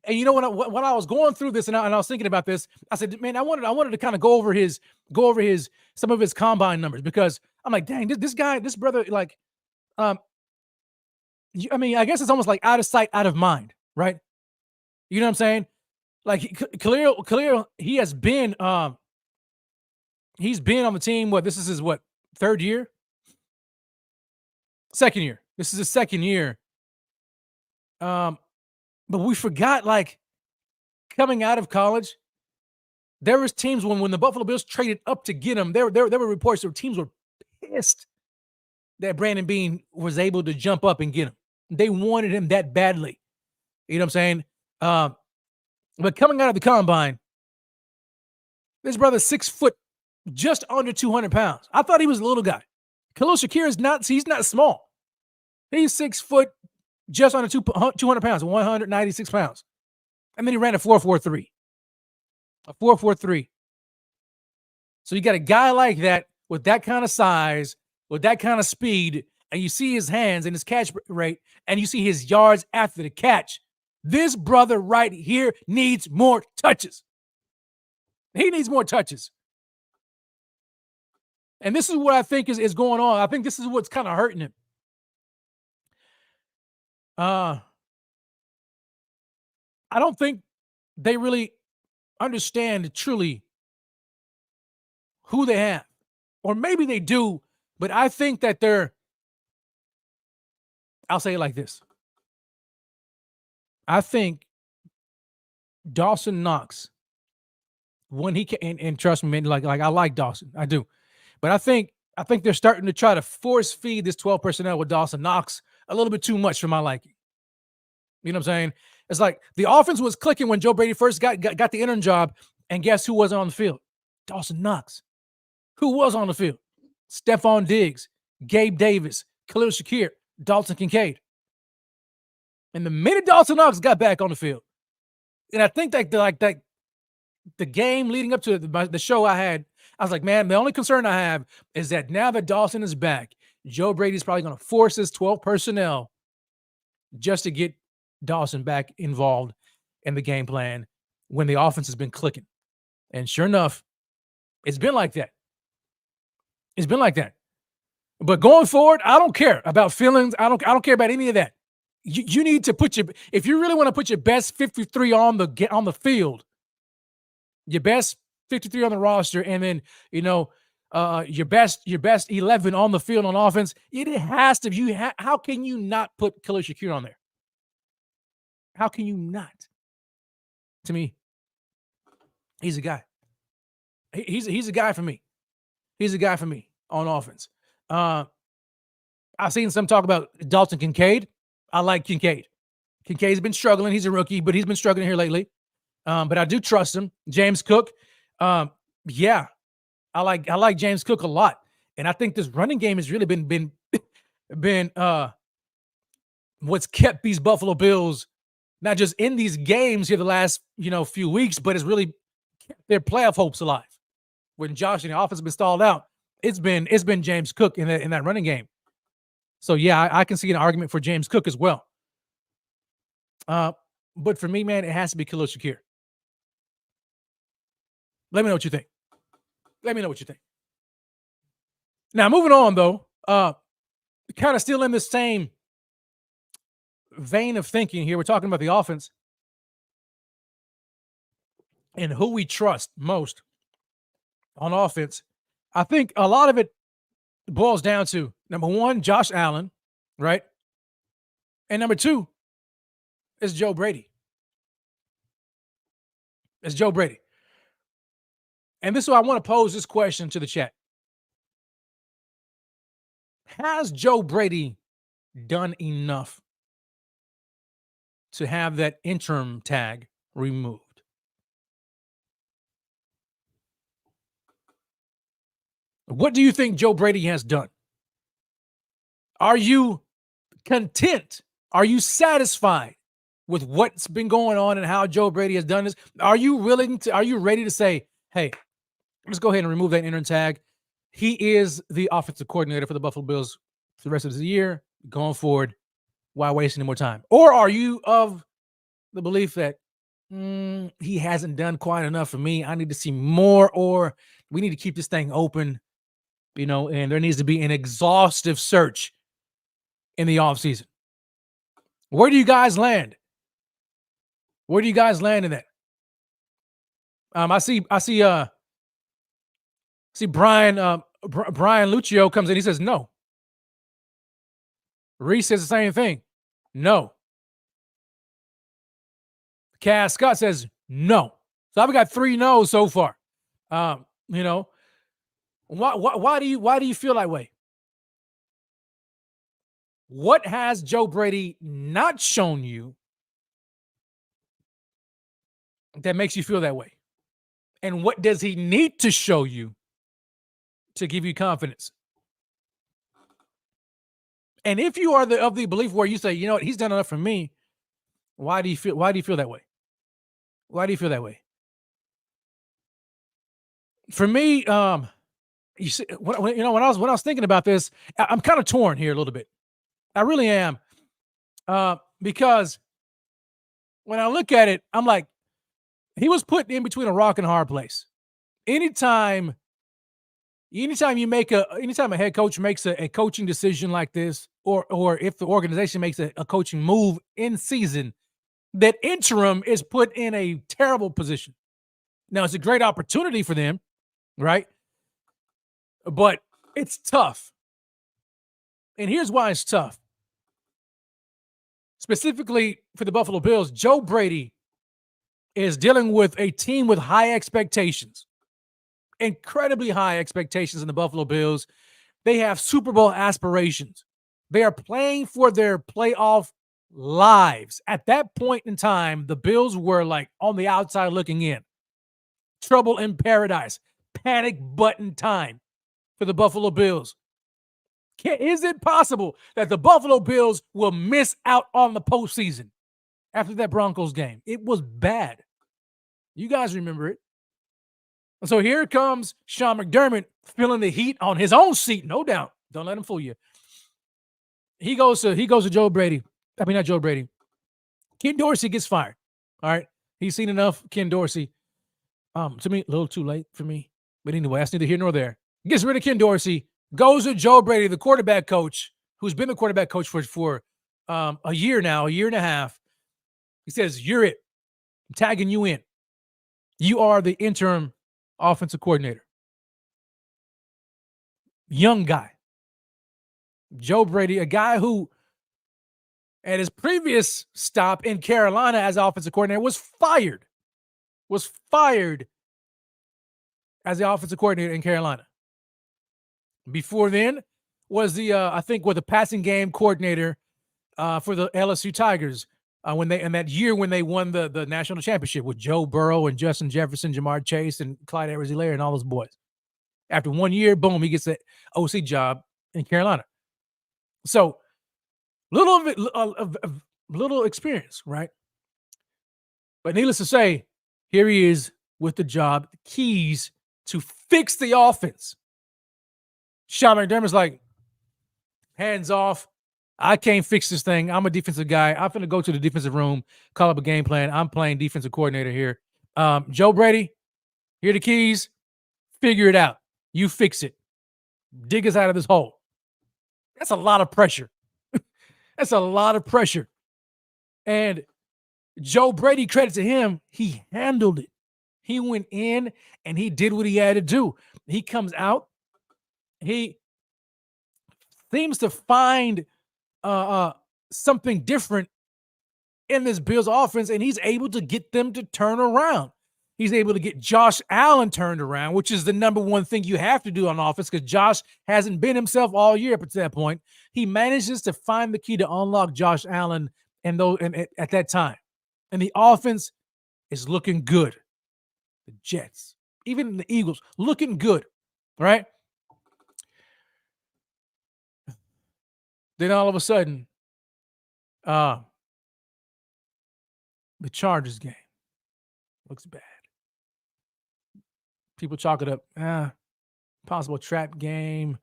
And you know when I was going through this and I was thinking about this, I said, man, I wanted to kind of go over some of his combine numbers, because I'm like, dang, this guy, this brother, like, I mean, I guess it's almost like out of sight, out of mind, right? You know what I'm saying? Like Khalil, he has been, he's been on the team. This is his 3rd year? 2nd year. This is his 2nd year. But we forgot, like, coming out of college, there was teams when the Buffalo Bills traded up to get him, there were reports where teams were pissed that Brandon Beane was able to jump up and get him. They wanted him that badly. You know what I'm saying? But coming out of the combine, this brother's 6 foot, just under 200 pounds. I thought he was a little guy. Khalil Shakir he's not small. He's 6 foot, just under 200 pounds, 196 pounds. And then he ran a 4.43. A 4.43. So you got a guy like that with that kind of size, with that kind of speed, and you see his hands and his catch rate, and you see his yards after the catch. This brother right here needs more touches. He needs more touches. And this is what I think is going on. I think this is what's kind of hurting him. I don't think they really understand truly who they have. Or maybe they do, but I think that I'll say it like this. I think Dawson Knox, when he can, and trust me, man, like I like Dawson, I do, but I think they're starting to try to force feed this 12 personnel with Dawson Knox a little bit too much for my liking. You know what I'm saying? It's like the offense was clicking when Joe Brady first got the interim job, and guess who wasn't on the field? Dawson Knox. Who was on the field? Stephon Diggs, Gabe Davis, Khalil Shakir, Dalton Kincaid. And the minute Dawson Knox got back on the field, and I think that the game leading up to the show I was like, man, the only concern I have is that now that Dawson is back, Joe Brady's probably going to force his 12 personnel just to get Dawson back involved in the game plan when the offense has been clicking. And sure enough, it's been like that. It's been like that. But going forward, I don't care about feelings. I don't care about any of that. You need to put if you really want to put your best 53 on the field, your best 53 on the roster, and then your best 11 on the field on offense. It has to. How can you not put Killer Shakir on there? How can you not? To me, he's a guy. He's a guy for me. He's a guy for me on offense. I've seen some talk about Dalton Kincaid. I like Kincaid. Kincaid's been struggling. He's a rookie, but he's been struggling here lately. But I do trust him. James Cook. Yeah, I like James Cook a lot. And I think this running game has really been what's kept these Buffalo Bills not just in these games here the last few weeks, but it's really kept their playoff hopes alive. When Josh and the offense has been stalled out, it's been James Cook in that running game. So yeah, I can see an argument for James Cook as well. But for me, man, it has to be Khalil Shakir. Let me know what you think. Let me know what you think. Now, moving on, though, kind of still in the same vein of thinking here. We're talking about the offense and who we trust most on offense. I think a lot of it boils down to, number one, Josh Allen, right? And number two is Joe Brady. It's Joe Brady. And this is why I want to pose this question to the chat. Has Joe Brady done enough to have that interim tag removed? What do you think Joe Brady has done? Are you content? Are you satisfied with what's been going on and how Joe Brady has done this? Are you ready to say, hey, let's go ahead and remove that interim tag? He is the offensive coordinator for the Buffalo Bills for the rest of the year. Going forward, why waste any more time? Or are you of the belief that he hasn't done quite enough for me? I need to see more, or we need to keep this thing open, and there needs to be an exhaustive search in the offseason. Where do you guys land? Where do you guys land in that? I see Brian Lucio comes in. He says no. Reese says the same thing. No. Cass Scott says no. So I've got 3 no's so far. Why do you feel that way? What has Joe Brady not shown you that makes you feel that way? And what does he need to show you to give you confidence? And if you are of the belief where you say, you know what, he's done enough for me, why do you feel that way? Why do you feel that way? For me, you see, when I was thinking about this, I'm kind of torn here a little bit. I really am, because when I look at it, I'm like, he was put in between a rock and a hard place. Anytime a head coach makes a coaching decision like this, or if the organization makes a coaching move in season, that interim is put in a terrible position. Now, it's a great opportunity for them, right? But it's tough. And here's why it's tough. Specifically for the Buffalo Bills, Joe Brady is dealing with a team with high expectations. Incredibly high expectations in the Buffalo Bills. They have Super Bowl aspirations. They are playing for their playoff lives. At that point in time, the Bills were like on the outside looking in. Trouble in paradise. Panic button time for the Buffalo Bills. Is it possible that the Buffalo Bills will miss out on the postseason after that Broncos game? It was bad. You guys remember it. So here comes Sean McDermott feeling the heat on his own seat, no doubt. Don't let him fool you. he goes to Joe Brady. I mean, not Joe Brady. Ken Dorsey gets fired. All right. He's seen enough Ken Dorsey. To me, a little too late for me. But anyway, that's neither here nor there. Gets rid of Ken Dorsey, goes to Joe Brady, the quarterback coach, who's been the quarterback coach for a year now, a year and a half. He says, "You're it. I'm tagging you in. You are the interim offensive coordinator." Young guy. Joe Brady, a guy who at his previous stop in Carolina as offensive coordinator was fired as the offensive coordinator in Carolina. Before then was the passing game coordinator for the LSU Tigers when they won the national championship with Joe Burrow and Justin Jefferson, Jamar Chase, and Clyde Edwards-Helaire and all those boys. After 1 year, boom, he gets the OC job in Carolina. So little experience, right? But needless to say, here he is with the job, the keys to fix the offense. Sean McDermott's like, hands off. I can't fix this thing. I'm a defensive guy. I'm going to go to the defensive room, call up a game plan. I'm playing defensive coordinator here. Joe Brady, here are the keys. Figure it out. You fix it. Dig us out of this hole. That's a lot of pressure. That's a lot of pressure. And Joe Brady, credit to him, he handled it. He went in and he did what he had to do. He comes out. He seems to find something different in this Bills offense, and he's able to get them to turn around. He's able to get Josh Allen turned around, which is the number one thing you have to do on offense because Josh hasn't been himself all year up to that point. He manages to find the key to unlock Josh Allen and at that time. And the offense is looking good. The Jets, even the Eagles, looking good, right? Then all of a sudden, the Chargers game looks bad. People chalk it up, possible trap game.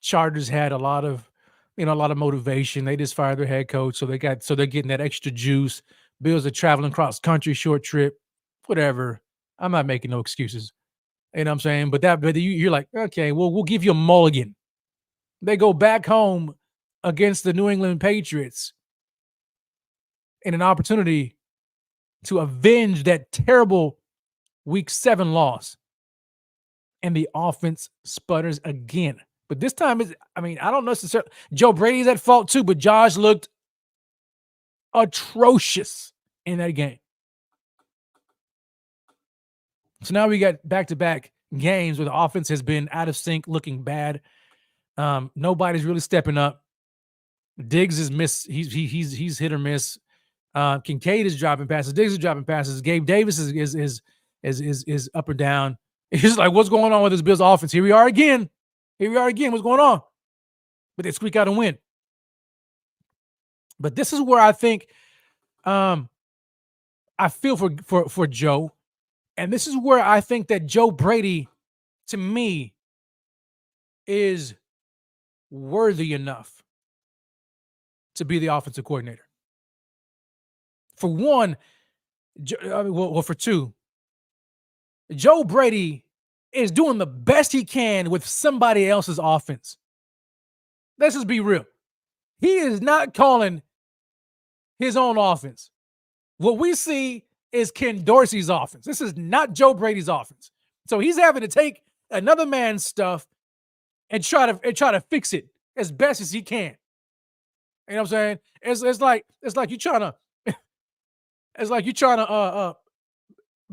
Chargers had a lot of motivation. They just fired their head coach, so they're getting that extra juice. Bills are traveling cross country, short trip, whatever. I'm not making no excuses. You know what I'm saying? But you're like, okay, well, we'll give you a mulligan. They go back home against the New England Patriots in an opportunity to avenge that terrible Week 7 loss. And the offense sputters again. But this time, I don't necessarily. Joe Brady's at fault too, but Josh looked atrocious in that game. So now we got back-to-back games where the offense has been out of sync, looking bad. Nobody's really stepping up. Diggs is miss. He's hit or miss. Kincaid is dropping passes. Diggs is dropping passes. Gabe Davis is up or down. It's like, what's going on with this Bills offense? Here we are again. What's going on? But they squeak out a win. But this is where I think I feel for Joe. And this is where I think that Joe Brady, to me, is worthy enough to be the offensive coordinator. For one, for two, Joe Brady is doing the best he can with somebody else's offense. Let's just be real. He is not calling his own offense. What we see is Ken Dorsey's offense. This is not Joe Brady's offense. So he's having to take another man's stuff and try to fix it as best as he can. You know what I'm saying? It's like you're trying to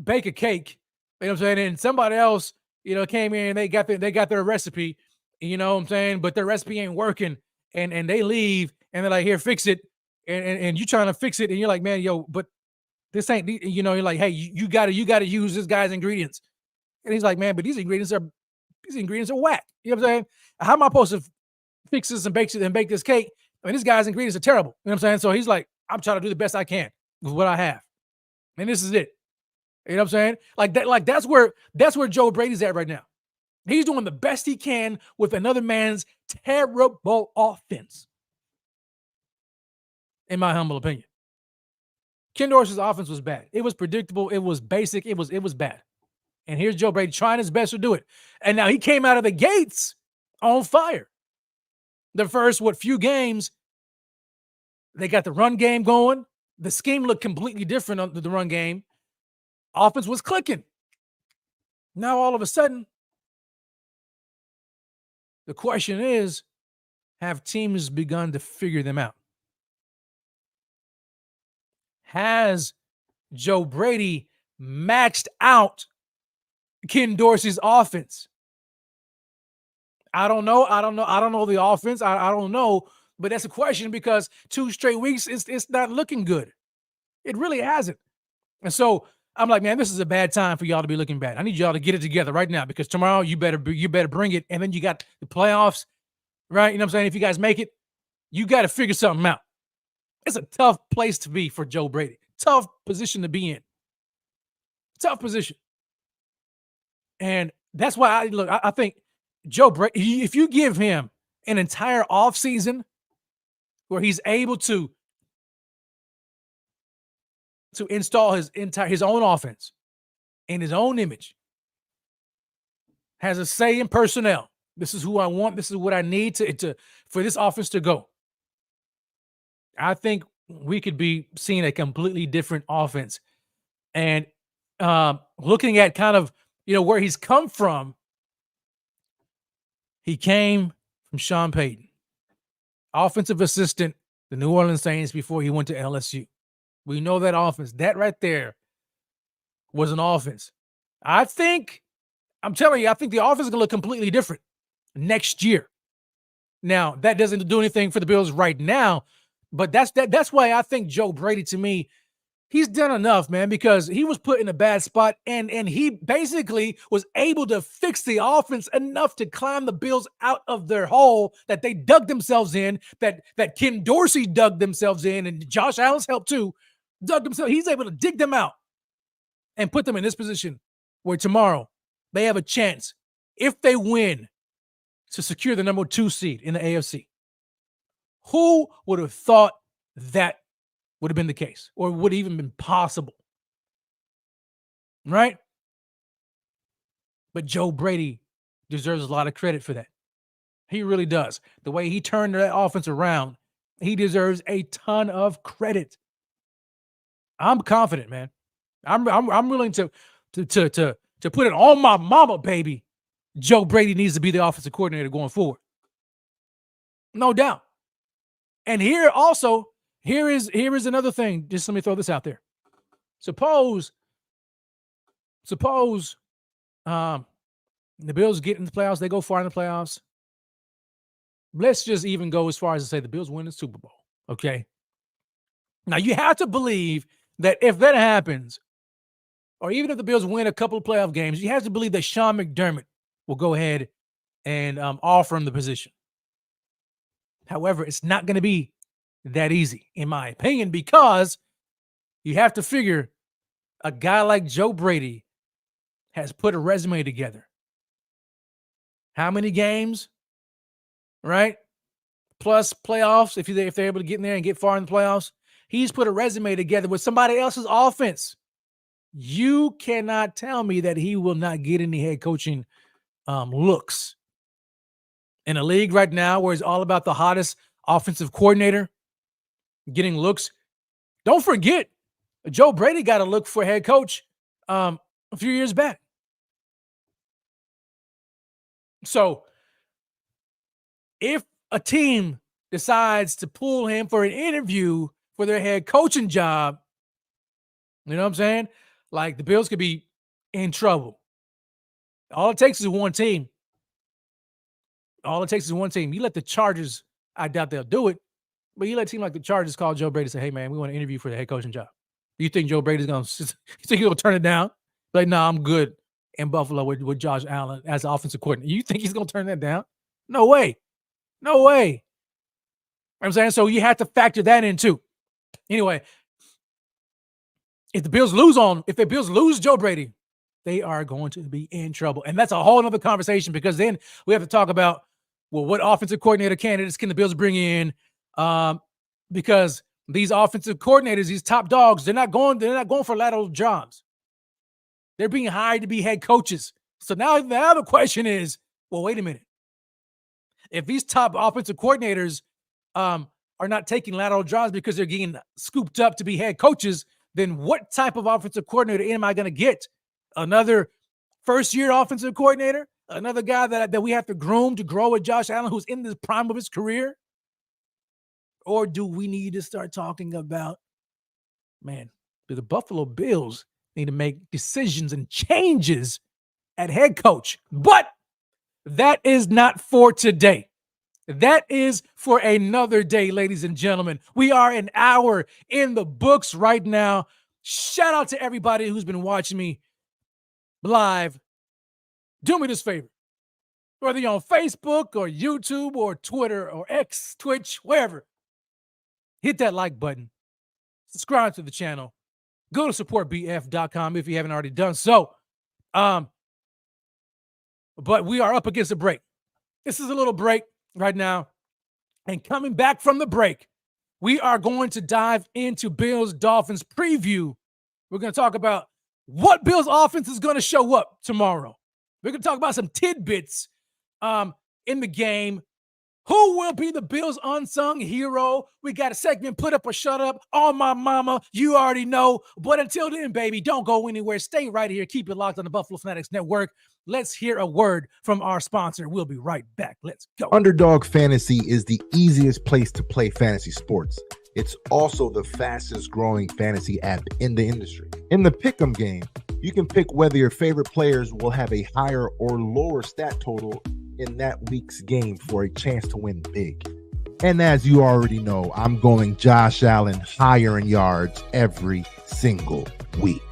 bake a cake. You know what I'm saying? And somebody else, came in and they got their recipe. You know what I'm saying? But their recipe ain't working, and they leave and they're like, here, fix it. And you trying to fix it, and you're like, man, yo, but this ain't. You're like, hey, you gotta use this guy's ingredients. And he's like, man, but these ingredients are whack. You know what I'm saying? How am I supposed to fix this and bake this cake? I mean, this guy's ingredients are terrible. You know what I'm saying? So he's like, I'm trying to do the best I can with what I have. And this is it. You know what I'm saying? Like that, that's where Joe Brady's at right now. He's doing the best he can with another man's terrible offense, in my humble opinion. Ken Dorsey's offense was bad. It was predictable. It was basic. It was bad. And here's Joe Brady trying his best to do it. And now he came out of the gates on fire. The first, few games, they got the run game going. The scheme looked completely different on the run game. Offense was clicking. Now, all of a sudden, the question is, have teams begun to figure them out? Has Joe Brady maxed out Ken Dorsey's offense? I don't know. I don't know the offense. I don't know. But that's a question because 2 straight weeks, it's not looking good. It really hasn't. And so I'm like, man, this is a bad time for y'all to be looking bad. I need y'all to get it together right now because tomorrow you better bring it. And then you got the playoffs, right? You know what I'm saying? If you guys make it, you got to figure something out. It's a tough place to be for Joe Brady. Tough position to be in. Tough position. And that's why I think Joe Brady, if you give him an entire offseason where he's able to install his own offense in his own image, has a say in personnel. This is who I want. This is what I need for this offense to go. I think we could be seeing a completely different offense. And looking at kind of, where he's come from, he came from Sean Payton, offensive assistant, the New Orleans Saints before he went to LSU. We know that offense. That right there was an offense. I'm telling you, I think the offense is going to look completely different next year. Now, that doesn't do anything for the Bills right now, but that's why I think Joe Brady, to me, he's done enough, man, because he was put in a bad spot, and he basically was able to fix the offense enough to climb the Bills out of their hole that they dug themselves in, that Ken Dorsey dug themselves in, and Josh Allen's helped too, dug themselves. He's able to dig them out and put them in this position where tomorrow they have a chance, if they win, to secure the number 2 seed in the AFC. Who would have thought that would have been the case or would have even been possible? Right? But Joe Brady deserves a lot of credit for that. He really does. The way he turned that offense around, he deserves a ton of credit. I'm confident, man. I'm willing to put it on my mama, baby. Joe Brady needs to be the offensive coordinator going forward. No doubt. And here is another thing. Just let me throw this out there. Suppose the Bills get in the playoffs, they go far in the playoffs. Let's just even go as far as to say the Bills win the Super Bowl. Okay. Now you have to believe that if that happens, or even if the Bills win a couple of playoff games, you have to believe that Sean McDermott will go ahead and offer him the position. However, it's not going to be that easy, in my opinion, because you have to figure a guy like Joe Brady has put a resume together. How many games, right? Plus playoffs, if they're able to get in there and get far in the playoffs. He's put a resume together with somebody else's offense. You cannot tell me that he will not get any head coaching looks. In a league right now where it's all about the hottest offensive coordinator getting looks. Don't forget, Joe Brady got a look for head coach a few years back. So if a team decides to pull him for an interview for their head coaching job, you know what I'm saying? Like, the Bills could be in trouble. All it takes is one team. You let the Chargers, I doubt they'll do it, but you let a team like the Chargers call Joe Brady and say, hey, man, we want to interview for the head coaching job. You think Joe Brady's going to turn it down? Like, nah, I'm good in Buffalo with Josh Allen as the offensive coordinator. You think he's going to turn that down? No way. No way. You know what I'm saying? So you have to factor that in too. Anyway, if the Bills lose Joe Brady, they are going to be in trouble. And that's a whole other conversation, because then we have to talk about, well, what offensive coordinator candidates can the Bills bring in? Because these offensive coordinators, these top dogs, they're not going for lateral jobs. They're being hired to be head coaches. So now the question is, well, wait a minute. If these top offensive coordinators are not taking lateral jobs because they're getting scooped up to be head coaches, then what type of offensive coordinator am I going to get? Another first-year offensive coordinator? Another guy that we have to groom to grow with Josh Allen, who's in the prime of his career? Or do we need to start talking about, man, do the Buffalo Bills need to make decisions and changes at head coach? But that is not for today. That is for another day, ladies and gentlemen. We are an hour in the books right now. Shout out to everybody who's been watching me live. Do me this favor. Whether you're on Facebook or YouTube or Twitter or X, Twitch, wherever, hit that like button. Subscribe to the channel. Go to supportbf.com if you haven't already done so. But we are up against a break. This is a little break right now. And coming back from the break, we are going to dive into Bills Dolphins preview. We're going to talk about what Bills offense is going to show up tomorrow. We're going to talk about some tidbits in the game. Who will be the Bills' unsung hero? We got a segment, Put Up or Shut Up, on my mama. You already know. But until then, baby, don't go anywhere. Stay right here. Keep it locked on the Buffalo Fanatics Network. Let's hear a word from our sponsor. We'll be right back. Let's go. Underdog Fantasy is the easiest place to play fantasy sports. It's also the fastest growing fantasy app in the industry. In the pick'em game, you can pick whether your favorite players will have a higher or lower stat total in that week's game for a chance to win big. And as you already know, I'm going Josh Allen higher in yards every single week.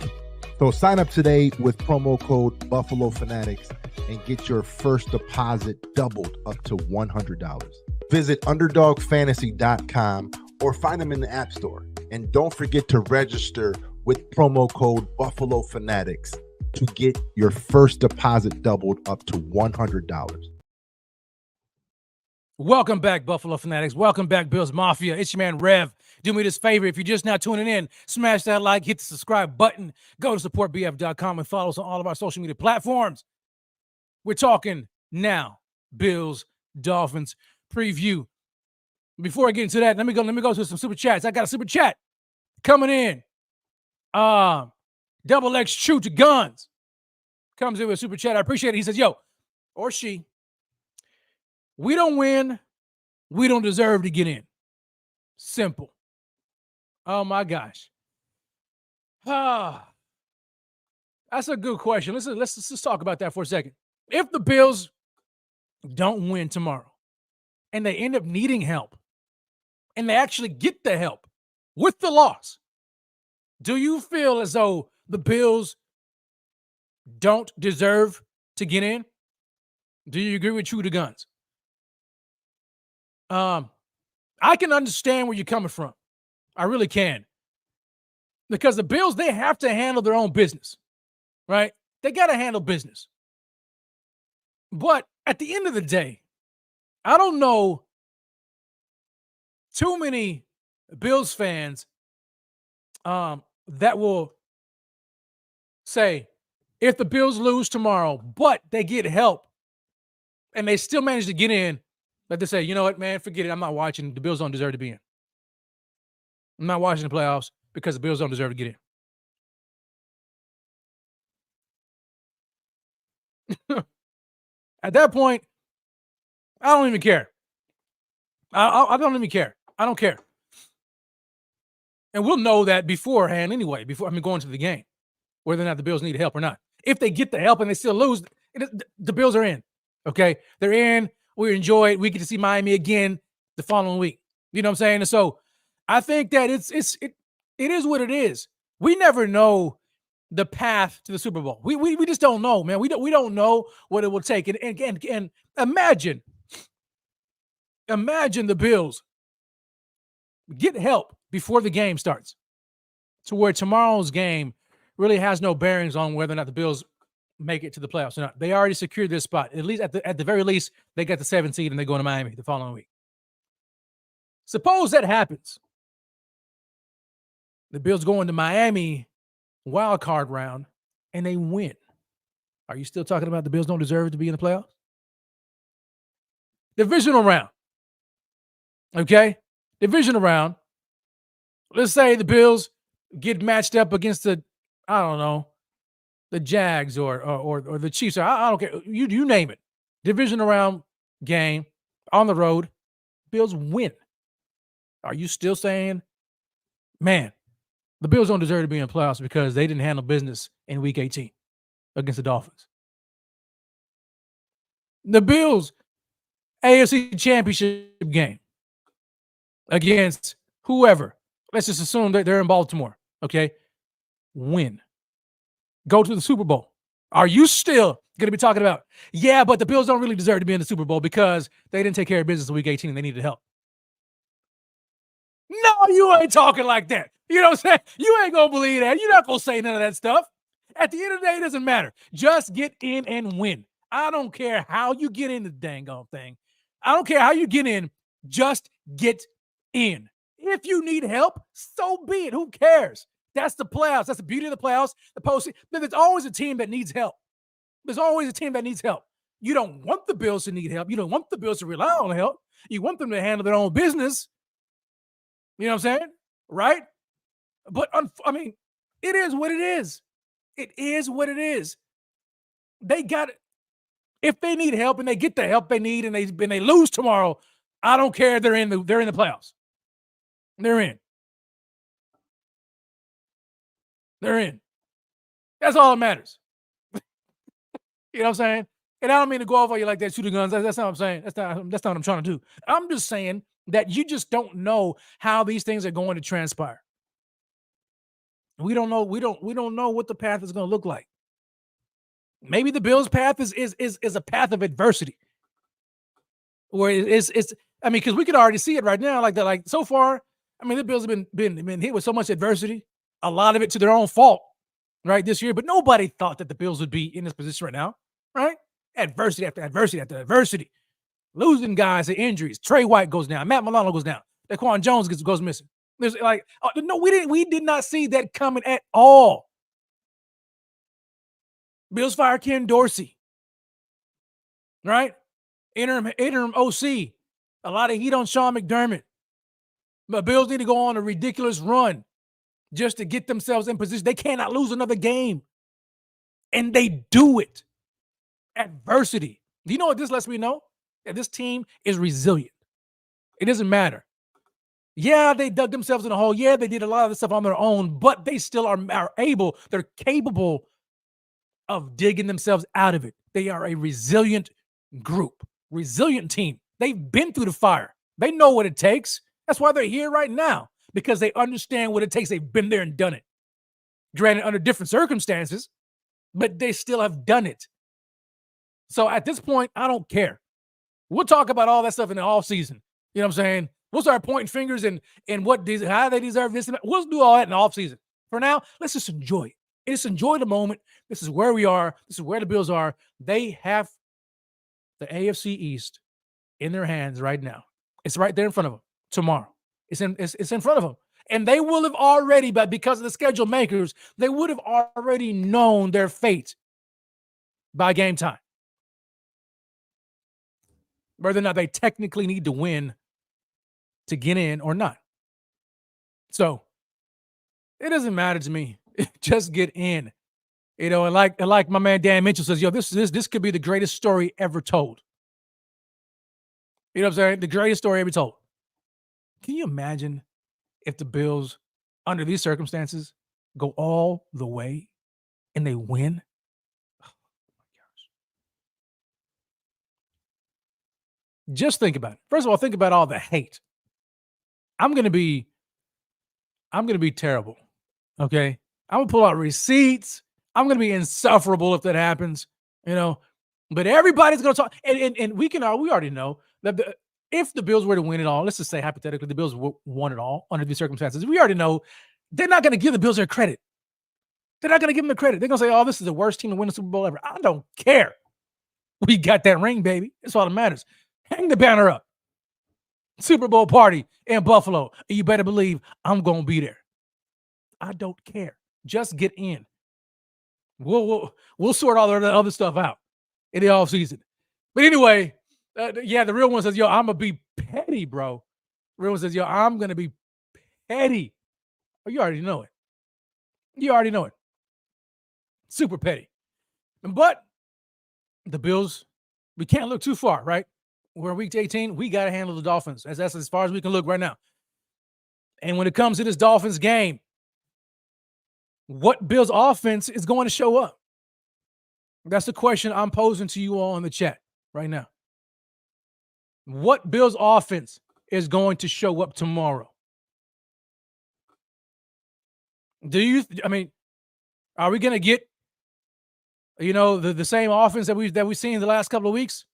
So sign up today with promo code Buffalo Fanatics and get your first deposit doubled up to $100. Visit UnderdogFantasy.com or find them in the App Store. And don't forget to register with promo code Buffalo Fanatics to get your first deposit doubled up to $100. Welcome back, Buffalo Fanatics. Welcome back, Bills Mafia. It's your man, Rev. Do me this favor. If you're just now tuning in, smash that like, hit the subscribe button, go to supportbf.com and follow us on all of our social media platforms. We're talking now Bills Dolphins preview. Before I get into that, let me go to some super chats. I got a super chat coming in. Double X True to Guns comes in with a super chat. I appreciate it. He says, yo, or she, we don't win, we don't deserve to get in. Simple. Oh my gosh. That's a good question. Let's talk about that for a second. If the Bills don't win tomorrow and they end up needing help and they actually get the help with the loss, do you feel as though the Bills don't deserve to get in? Do you agree with True to Guns? I can understand where you're coming from. I really can. Because the Bills, they have to handle their own business, right? They got to handle business. But at the end of the day, I don't know too many Bills fans that will say, if the Bills lose tomorrow, but they get help and they still manage to get in, that they say, you know what, man, forget it. I'm not watching. The Bills don't deserve to be in. I'm not watching the playoffs because the Bills don't deserve to get in. At that point, I don't even care. I don't even care. I don't care. And we'll know that beforehand anyway, going to the game, whether or not the Bills need help or not. If they get the help and they still lose, the Bills are in. Okay? They're in. We enjoy it. We get to see Miami again the following week. You know what I'm saying? And so I think that it is what it is. We never know the path to the Super Bowl. We just don't know, man. We don't know what it will take. And imagine the Bills get help before the game starts, to where tomorrow's game really has no bearings on whether or not the Bills make it to the playoffs or not. They already secured their spot. At least at the very least, they got the 7th seed and they go to Miami the following week. Suppose that happens. The Bills go into Miami wild card round and they win. Are you still talking about the Bills don't deserve to be in the playoffs? Divisional round. Okay? Divisional round. Let's say the Bills get matched up against the Jags or the Chiefs. I don't care. You name it. Divisional round game on the road. Bills win. Are you still saying, man, the Bills don't deserve to be in the playoffs because they didn't handle business in Week 18 against the Dolphins? The Bills AFC Championship game against whoever. Let's just assume that they're in Baltimore. Okay? Win. Go to the Super Bowl. Are you still going to be talking about, yeah, but the Bills don't really deserve to be in the Super Bowl because they didn't take care of business in Week 18 and they needed help? No, you ain't talking like that. You know what I'm saying? You ain't going to believe that. You're not going to say none of that stuff. At the end of the day, it doesn't matter. Just get in and win. I don't care how you get in the dang on thing. I don't care how you get in. Just get in. If you need help, so be it. Who cares? That's the playoffs. That's the beauty of the playoffs. The postseason. There's always a team that needs help. There's always a team that needs help. You don't want the Bills to need help. You don't want the Bills to rely on help. You want them to handle their own business. You know what I'm saying? Right? But, it is what it is. It is what it is. They got it. If they need help and they get the help they need and they lose tomorrow, I don't care. They're in the playoffs. They're in. They're in. That's all that matters. You know what I'm saying? And I don't mean to go off on you like that, shooting guns. That's not what I'm saying. That's not what I'm trying to do. I'm just saying that you just don't know how these things are going to transpire. We don't know. We don't know what the path is going to look like. Maybe the Bills' path is a path of adversity. Or it's because we can already see it right now. Like so far, the Bills have been hit with so much adversity, a lot of it to their own fault, right, this year. But nobody thought that the Bills would be in this position right now, right? Adversity after adversity after adversity. Losing guys to injuries. Trey White goes down. Matt Milano goes down. Daquan Jones goes missing. There's we did not see that coming at all. Bills fire Ken Dorsey, right? Interim OC. A lot of heat on Sean McDermott. But Bills need to go on a ridiculous run just to get themselves in position. They cannot lose another game. And they do it. Adversity. Do you know what this lets me know? That this team is resilient. It doesn't matter. Yeah, they dug themselves in a hole. Yeah, they did a lot of this stuff on their own, but they still are able, they're capable of digging themselves out of it. They are a resilient group, resilient team. They've been through the fire. They know what it takes. That's why they're here right now, because they understand what it takes. They've been there and done it. Granted, under different circumstances, but they still have done it. So at this point, I don't care. We'll talk about all that stuff in the offseason. You know what I'm saying? We'll start pointing fingers and how they deserve this. We'll do all that in the offseason. For now, let's just enjoy it. Just enjoy the moment. This is where we are. This is where the Bills are. They have the AFC East in their hands right now. It's right there in front of them tomorrow. It's in front of them. And they will have already, but because of the schedule makers, they would have already known their fate by game time. Whether or not they technically need to win to get in or not. So it doesn't matter to me. Just get in. And like my man Dan Mitchell says, this could be the greatest story ever told. You know what I'm saying? The greatest story ever told. Can you imagine if the Bills, under these circumstances, go all the way and they win? Oh my gosh. Just think about it. First of all, think about all the hate. I'm gonna be terrible. Okay. I'm gonna pull out receipts. I'm gonna be insufferable if that happens, But everybody's gonna talk, and we already know that if the Bills were to win it all, let's just say hypothetically the Bills won it all under these circumstances, we already know they're not gonna give the Bills their credit. They're not going to give them the credit. They're going to say, oh, this is the worst team to win the Super Bowl ever. I don't care. We got that ring, baby. That's all that matters. Hang the banner up. Super Bowl party in Buffalo. And you better believe I'm going to be there. I don't care. Just get in. We'll sort all the other stuff out in the offseason. But anyway, the real one says, yo, I'm going to be petty, bro. The real one says, yo, I'm going to be petty. Oh, you already know it. You already know it. Super petty. But the Bills, we can't look too far, right? We're in week 18. We got to handle the Dolphins. That's as far as we can look right now. And when it comes to this Dolphins game, what Bills offense is going to show up? That's the question I'm posing to you all in the chat right now. What Bills offense is going to show up tomorrow? Are we going to get, the same offense that we've seen the last couple of weeks?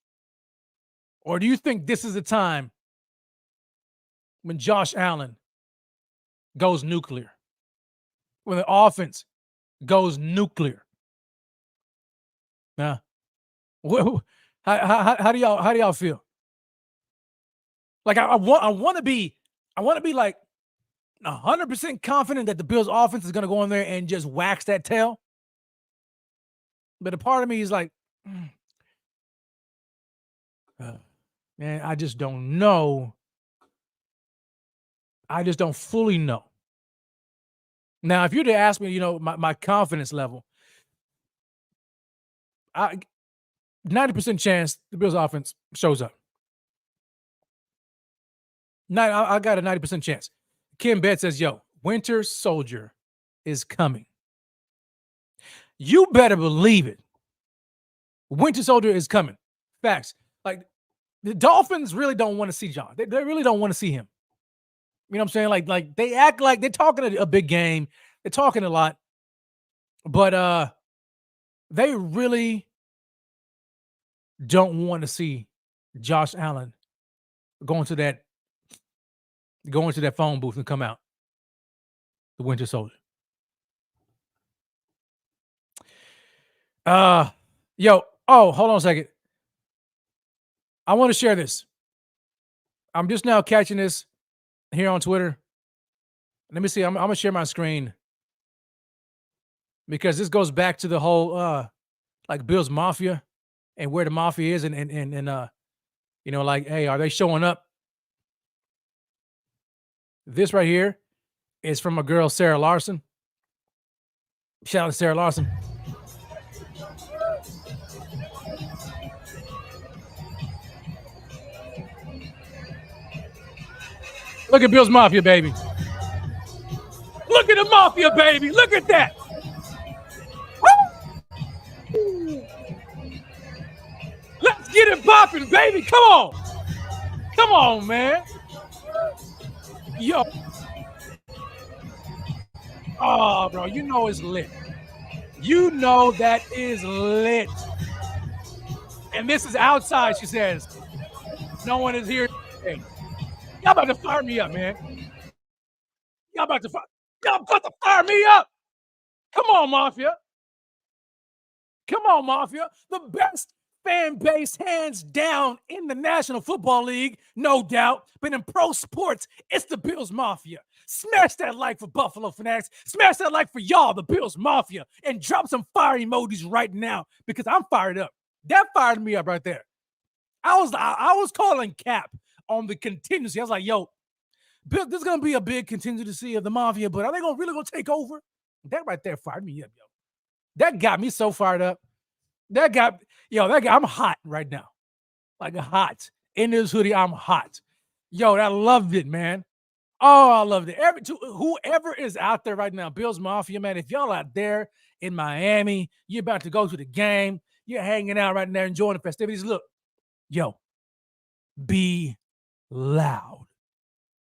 Or do you think this is the time when Josh Allen goes nuclear? When the offense goes nuclear? Now, how do y'all feel? Like I want to be like 100% confident that the Bills offense is going to go in there and just wax that tail. But a part of me is like, man, I just don't know. I just don't fully know. Now, if you're to ask me, my confidence level, 90% chance the Bills offense shows up. I got a 90% chance. Kim Bett says, yo, Winter Soldier is coming. You better believe it. Winter Soldier is coming. Facts. Like, the Dolphins really don't want to see John. They really don't want to see him. You know what I'm saying? Like they act like they're talking a big game. They're talking a lot. But they really don't want to see Josh Allen go into that phone booth and come out. The Winter Soldier. Hold on a second. I want to share this. I'm just now catching this here on Twitter. Let me see. I'm going to share my screen because this goes back to the whole Bills Mafia and where the Mafia is and hey, are they showing up? This right here is from a girl, Sarah Larson. Shout out to Sarah Larson. Look at Bills Mafia, baby. Look at the Mafia, baby. Look at that. Woo! Let's get it poppin', baby. Come on. Come on, man. Yo. Oh, bro, you know it's lit. You know that is lit. And this is outside, she says. No one is here today. Y'all about to fire me up, man. Y'all about to fire me up. Come on, Mafia. Come on, Mafia. The best fan base, hands down, in the National Football League, no doubt. But in pro sports, it's the Bills Mafia. Smash that like for Buffalo Fanatics. Smash that like for y'all, the Bills Mafia. And drop some fire emojis right now because I'm fired up. That fired me up right there. I was calling cap on the contingency. I was like, yo, Bill, this is going to be a big contingency of the Mafia, but are they really going to take over? That right there fired me up, yo. That got me so fired up. I'm hot right now. Like hot. In this hoodie, I'm hot. Yo, I loved it, man. Oh, I loved it. Whoever is out there right now, Bills Mafia, man, if y'all out there in Miami, you're about to go to the game, you're hanging out right there, enjoying the festivities. Look, yo, be loud.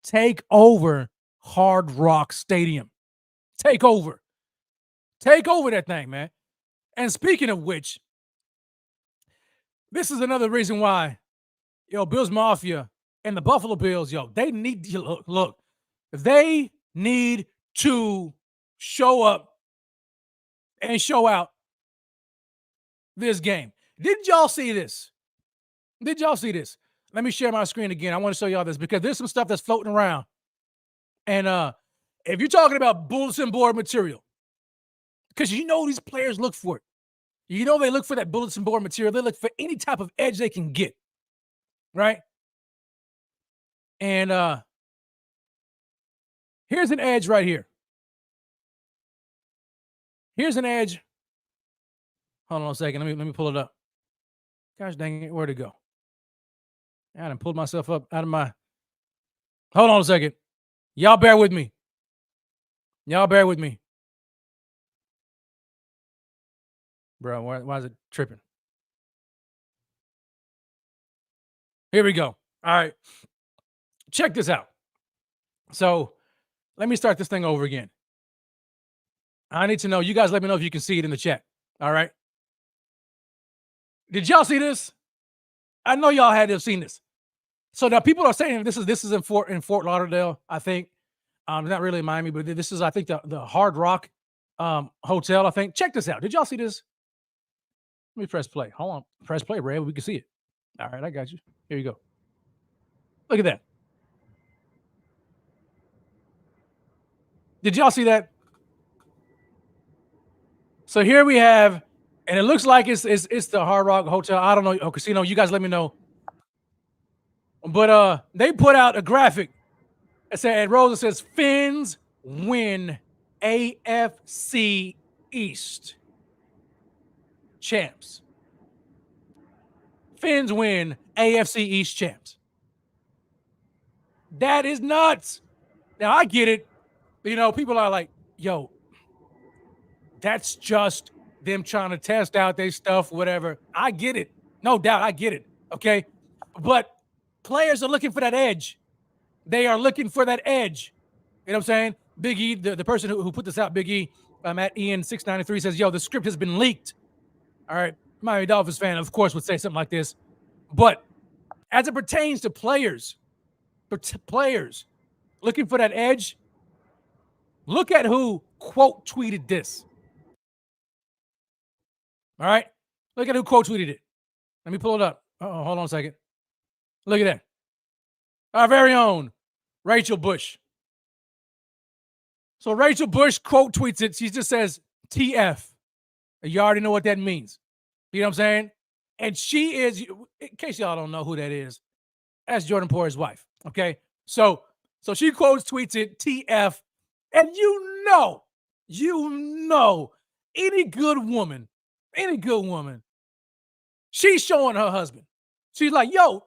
Take over Hard Rock Stadium. Take over. Take over that thing, man. And speaking of which, this is another reason why, Bills Mafia and the Buffalo Bills, they need to look. They need to show up and show out this game. Did y'all see this? Did y'all see this? Let me share my screen again. I want to show y'all this because there's some stuff that's floating around. And if you're talking about bulletin board material, because you know these players look for it. You know they look for that bulletin board material. They look for any type of edge they can get, right? And here's an edge right here. Here's an edge. Hold on a second. Let me pull it up. Gosh dang it, where'd it go? I done pulled myself up out of my. Hold on a second. Y'all bear with me. Y'all bear with me. Bro, why is it tripping? Here we go. All right. Check this out. So let me start this thing over again. I need to know. You guys let me know if you can see it in the chat. All right. Did y'all see this? I know y'all had to have seen this. So now people are saying this is in Fort Lauderdale, I think. Not really in Miami, but this is, I think, the Hard Rock hotel, I think. Check this out. Did y'all see this? Let me press play. Hold on. Press play, Ray. We can see it. All right, I got you. Here you go. Look at that. Did y'all see that? So here we have, and it looks like it's the Hard Rock Hotel. I don't know, or casino. You guys let me know. But they put out a graphic. It said, Rosa says, Fins win AFC East champs. Fins win AFC East champs. That is nuts. Now, I get it. You know, people are like, yo, that's just them trying to test out their stuff, whatever. I get it. No doubt, I get it. Okay? But players are looking for that edge. They are looking for that edge. You know what I'm saying? Big E, the person who put this out, Big E, at Ian693 says, yo, the script has been leaked. All right. Miami Dolphins fan, of course, would say something like this. But as it pertains to players looking for that edge, look at who quote tweeted this. All right. Look at who quote tweeted it. Let me pull it up. Hold on a second. Look at that. Our very own Rachel Bush. So Rachel Bush quote tweets it. She just says, TF. You already know what that means. You know what I'm saying? And she is, in case y'all don't know who that is, that's Jordan Poyer's wife. Okay. So she quotes tweets it, TF. And you know, any good woman, she's showing her husband. She's like, yo,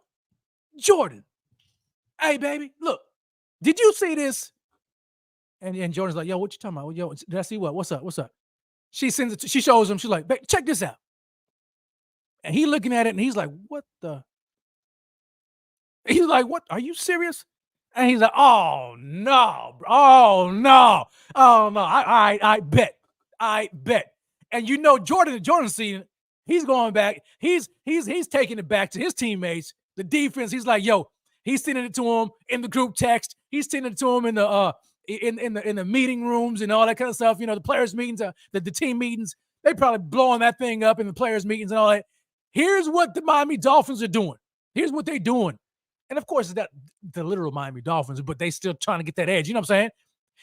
Jordan, hey, baby, look, did you see this? And Jordan's like, yo, what you talking about? Yo, did I see what? What's up? She sends it. She shows him. She's like, check this out. And he looking at it, and he's like, what the? He's like, what? Are you serious? And he's like, oh no, I bet. And you know, Jordan's seen, he's going back. He's taking it back to his teammates, the defense. He's like, yo, he's sending it to him in the group text. He's sending it to him in the in the meeting rooms and all that kind of stuff. You know, the players' meetings, the team meetings. They probably blowing that thing up in the players' meetings and all that. Here's what the Miami Dolphins are doing. Here's what they're doing. And of course, it's not the literal Miami Dolphins, but they still trying to get that edge. You know what I'm saying?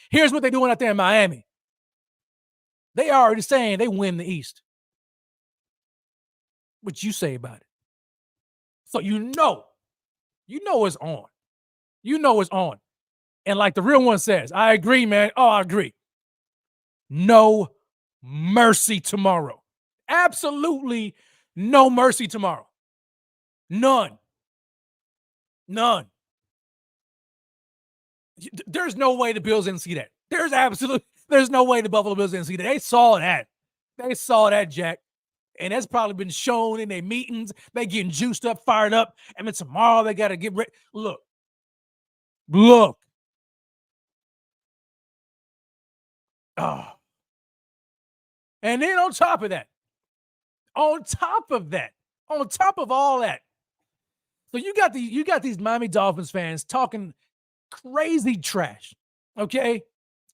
Here's what they're doing out there in Miami. They are already saying they win the East. What you say about it? So you know it's on. You know it's on. And like the real one says, I agree, man. Oh, I agree. No mercy tomorrow. Absolutely no mercy tomorrow. None. There's no way the Bills didn't see that. There's no way the Buffalo Bills didn't see that. They saw that, Jack. And that's probably been shown in their meetings. They getting juiced up, fired up. And then tomorrow they got to get ready. Look. Oh. And then on top of all that, so you got these Miami Dolphins fans talking crazy trash, okay?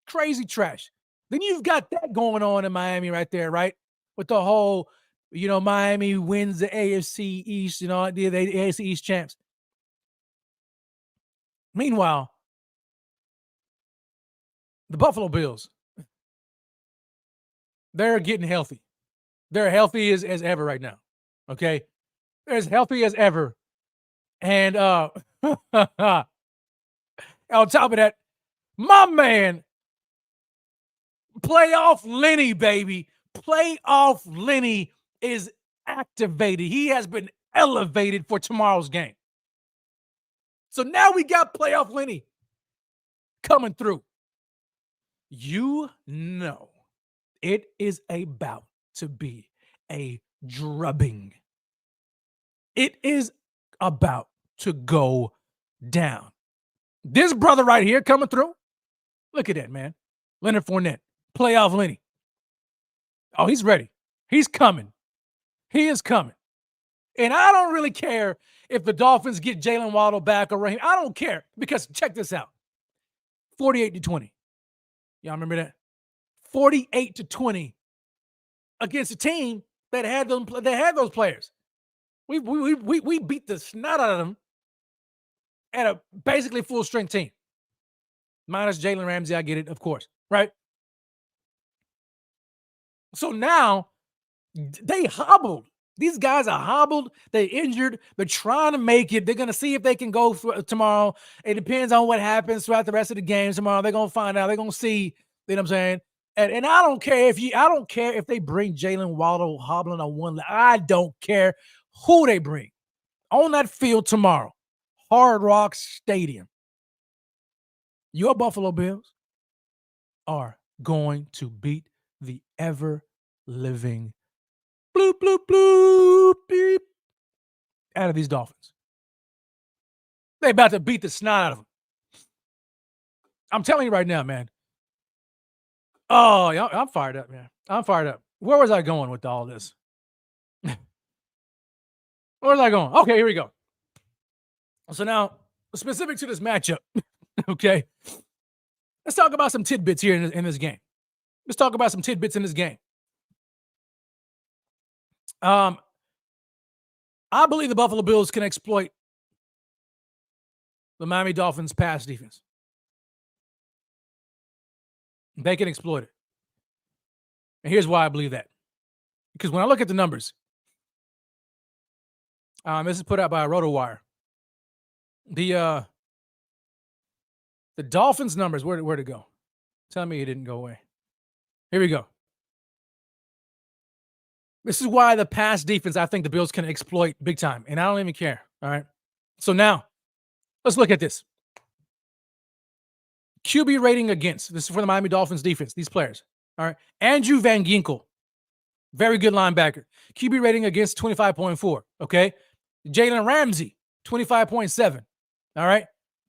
Crazy trash. Then you've got that going on in Miami right there, right? With the whole, Miami wins the AFC East, the AFC East champs. Meanwhile, the Buffalo Bills, they're getting healthy. They're healthy as ever right now. Okay? They're as healthy as ever. And on top of that, my man, Playoff Lenny, baby. Playoff Lenny is activated. He has been elevated for tomorrow's game. So now we got Playoff Lenny coming through. You know it is about to be a drubbing. It is about to go down. This brother right here coming through. Look at that, man. Leonard Fournette. Playoff Lenny. Oh, he's ready. He's coming. He is coming. And I don't really care if the Dolphins get Jalen Waddle back or Raheem. I don't care because check this out. 48-20. Y'all remember that? 48-20 against a team that had those players. We beat the snot out of them at a basically full strength team. Minus Jalen Ramsey, I get it, of course, right? So now they hobbled. These guys are hobbled. They're injured. They're trying to make it. They're going to see if they can go tomorrow. It depends on what happens throughout the rest of the games tomorrow. They're going to find out. They're going to see. You know what I'm saying? And I don't care if they bring Jalen Waddle hobbling on one leg. I don't care who they bring on that field tomorrow. Hard Rock Stadium. Your Buffalo Bills are going to beat the ever-living bloop, bloop, bloop, beep out of these Dolphins. They about to beat the snot out of them. I'm telling you right now, man. Oh, yeah, I'm fired up, man. I'm fired up. Where was I going with all this? Where was I going? Okay, here we go. So now, specific to this matchup, okay, let's talk about some tidbits here in this game. Let's talk about some tidbits in this game. I believe the Buffalo Bills can exploit the Miami Dolphins pass defense. They can exploit it. And here's why I believe that. Because when I look at the numbers, this is put out by RotoWire. The Dolphins numbers, where'd it go? Tell me it didn't go away. Here we go. This is why the pass defense, I think the Bills can exploit big time. And I don't even care. All right. So now, let's look at this. QB rating against. This is for the Miami Dolphins defense, these players. All right. Andrew Van Ginkel, very good linebacker. QB rating against 25.4. Okay. Jalen Ramsey, 25.7. All right.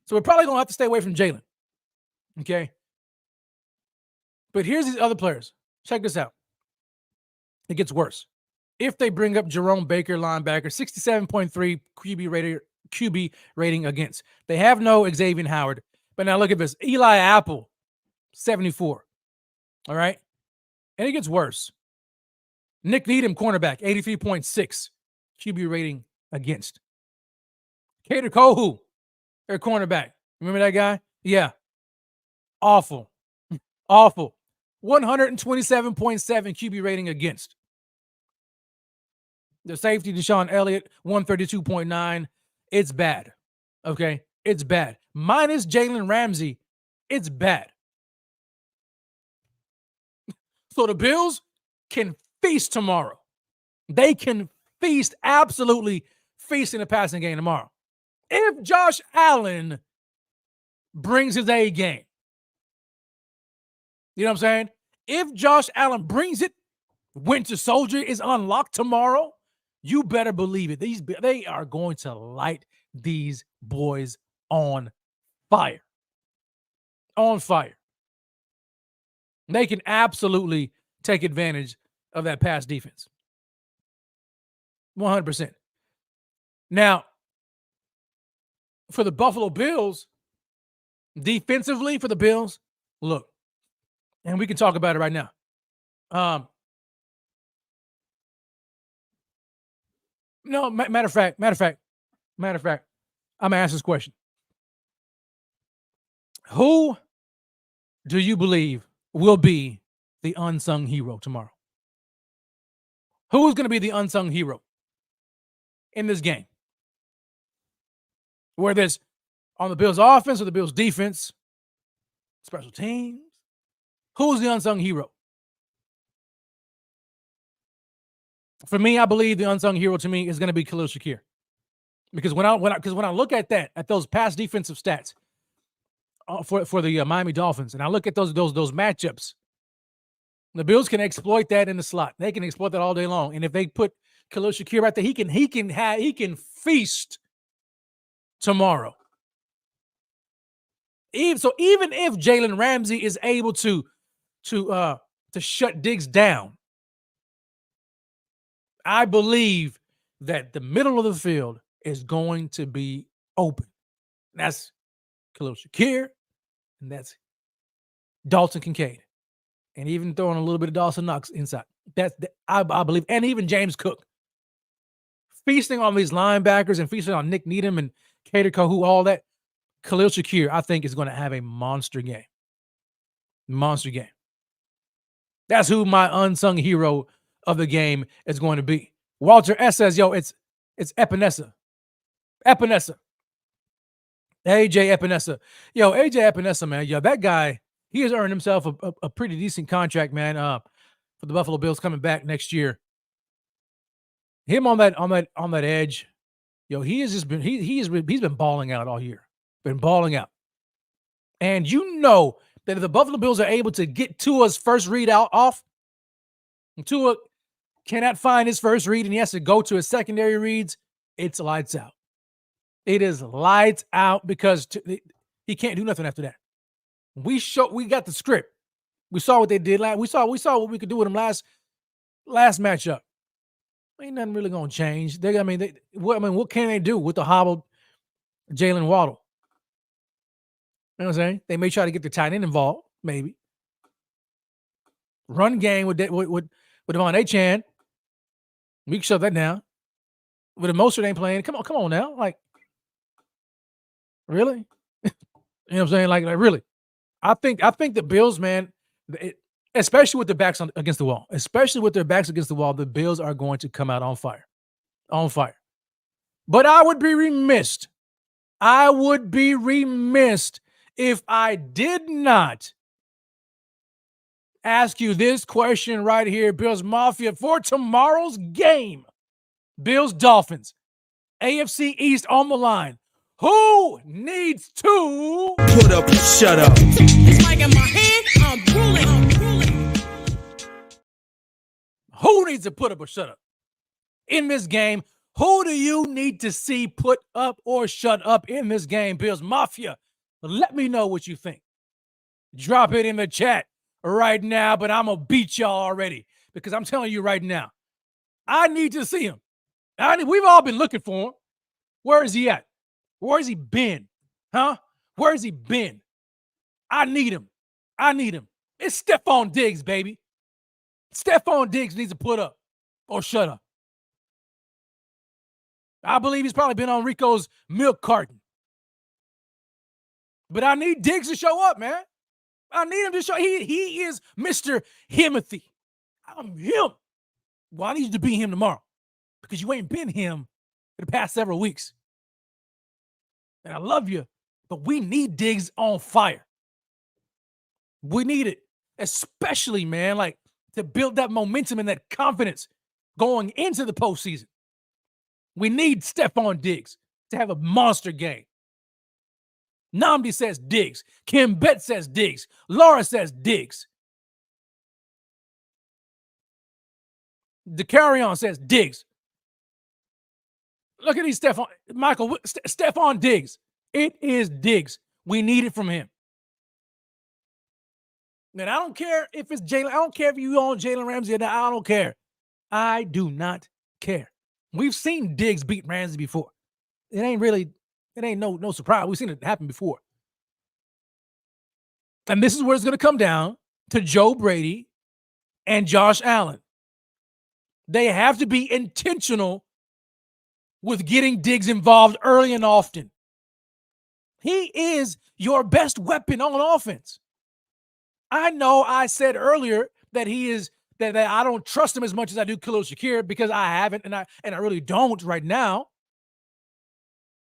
So we're probably going to have to stay away from Jalen. Okay. But here's these other players. Check this out. It gets worse. If they bring up Jerome Baker, linebacker, 67.3 QB rating against. They have no Xavier Howard. But now look at this. Eli Apple, 74. All right. And it gets worse. Nick Needham, cornerback, 83.6 QB rating against. Kader Kohu, their cornerback. Remember that guy? Yeah. Awful. Awful. 127.7 QB rating against. The safety, Deshaun Elliott, 132.9. It's bad. Okay? It's bad. Minus Jalen Ramsey, it's bad. So the Bills can feast tomorrow. They can feast, absolutely feast in the passing game tomorrow. If Josh Allen brings his A game. You know what I'm saying? If Josh Allen brings it, Winter Soldier is unlocked tomorrow, you better believe it. They are going to light these boys on fire. On fire. They can absolutely take advantage of that pass defense. 100%. Now, for the Buffalo Bills, defensively for the Bills, look, And we can talk about it right now. No, matter of fact, I'm gonna ask this question. Who do you believe will be the unsung hero tomorrow? Who's going to be the unsung hero in this game? Whether it's on the Bills offense or the Bills defense, special teams, who's the unsung hero? For me, I believe the unsung hero to me is going to be Khalil Shakir. Because when I look at those past defensive stats for the Miami Dolphins, and I look at those matchups, the Bills can exploit that in the slot. They can exploit that all day long. And if they put Khalil Shakir right there, he can feast tomorrow. Even if Jalen Ramsey is able to shut Diggs down, I believe that the middle of the field is going to be open. And that's Khalil Shakir, and that's Dalton Kincaid. And even throwing a little bit of Dawson Knox inside. I believe. And even James Cook. Feasting on these linebackers and feasting on Nick Needham and Kader Kohou, all that. Khalil Shakir, I think, is going to have a monster game. Monster game. That's who my unsung hero of the game is going to be. Walter S. says, yo, it's Epinesa. AJ Epinesa. Yo, AJ Epinesa, man. Yo, that guy, he has earned himself a pretty decent contract, man, for the Buffalo Bills coming back next year. Him on that edge, yo, he's been balling out all year. Been balling out. And you know that if the Buffalo Bills are able to get Tua's first read off, Tua cannot find his first read and he has to go to his secondary reads, it's lights out. It is lights out because he can't do nothing after that. We got the script. We saw what they did last. We saw what we could do with them last matchup. Ain't nothing really gonna change. What can they do with the hobbled Jalen Waddle? You know what I'm saying? They may try to get the tight end involved, maybe. Run game with Devon Achane. We can shut that down. With the Mostert ain't playing. Come on now. Like, really? You know what I'm saying? Like really. I think the Bills, man, especially with their backs against the wall, the Bills are going to come out on fire. On fire. But I would be remiss if I did not ask you this question right here, Bills Mafia, for tomorrow's game. Bills Dolphins, AFC East on the line. Who needs to put up and shut up? It's like in my hand, I'm drooling. Who needs to put up or shut up in this game? Who do you need to see put up or shut up in this game, Bills Mafia? Let me know what you think. Drop it in the chat right now, but I'm going to beat y'all already because I'm telling you right now, I need to see him. We've all been looking for him. Where is he at? Where has he been? Huh? Where has he been? I need him. It's Stephon Diggs, baby. Stephon Diggs needs to put up or shut up. I believe he's probably been on Rico's milk carton. But I need Diggs to show up, man. I need him to show. He is Mr. Himothy. I'm him. Well, I need you to be him tomorrow because you ain't been him for the past several weeks. And I love you, but we need Diggs on fire. We need it, especially, man, like to build that momentum and that confidence going into the postseason. We need Stephon Diggs to have a monster game. Namdi says Diggs. Kim Bet says Diggs. Laura says Diggs. DeCarrion says Diggs. Look at these Stephon. Michael, Stephon Diggs. It is Diggs. We need it from him. And I don't care if it's Jalen. I don't care if you own Jalen Ramsey or not. I don't care. I do not care. We've seen Diggs beat Ramsey before. It ain't no surprise. We've seen it happen before. And this is where it's going to come down to Joe Brady and Josh Allen. They have to be intentional with getting Diggs involved early and often. He is your best weapon on offense. I know I said earlier that he is that I don't trust him as much as I do Khalil Shakir because I haven't and I really don't right now.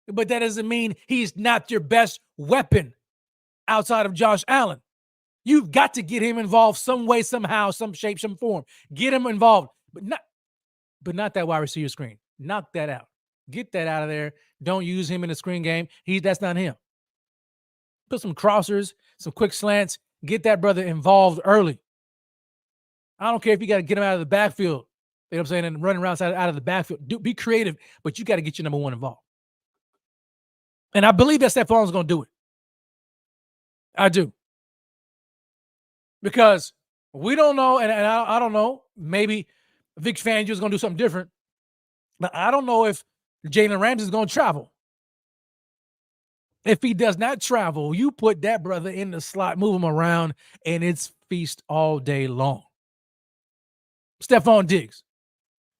But that doesn't mean he's not your best weapon outside of Josh Allen. You've got to get him involved some way, somehow, some shape, some form. Get him involved, but not that wide receiver screen. Knock that out. Get that out of there. Don't use him in the screen game. That's not him. Put some crossers, some quick slants. Get that brother involved early. I don't care if you got to get him out of the backfield. You know what I'm saying? And running around out of the backfield. Be creative, but you got to get your number one involved. And I believe that Stephon's going to do it. I do. Because we don't know, and I don't know, maybe Vic Fangio is going to do something different, but I don't know if Jalen Ramsey is going to travel. If he does not travel, you put that brother in the slot, move him around, and it's feast all day long. Stephon Diggs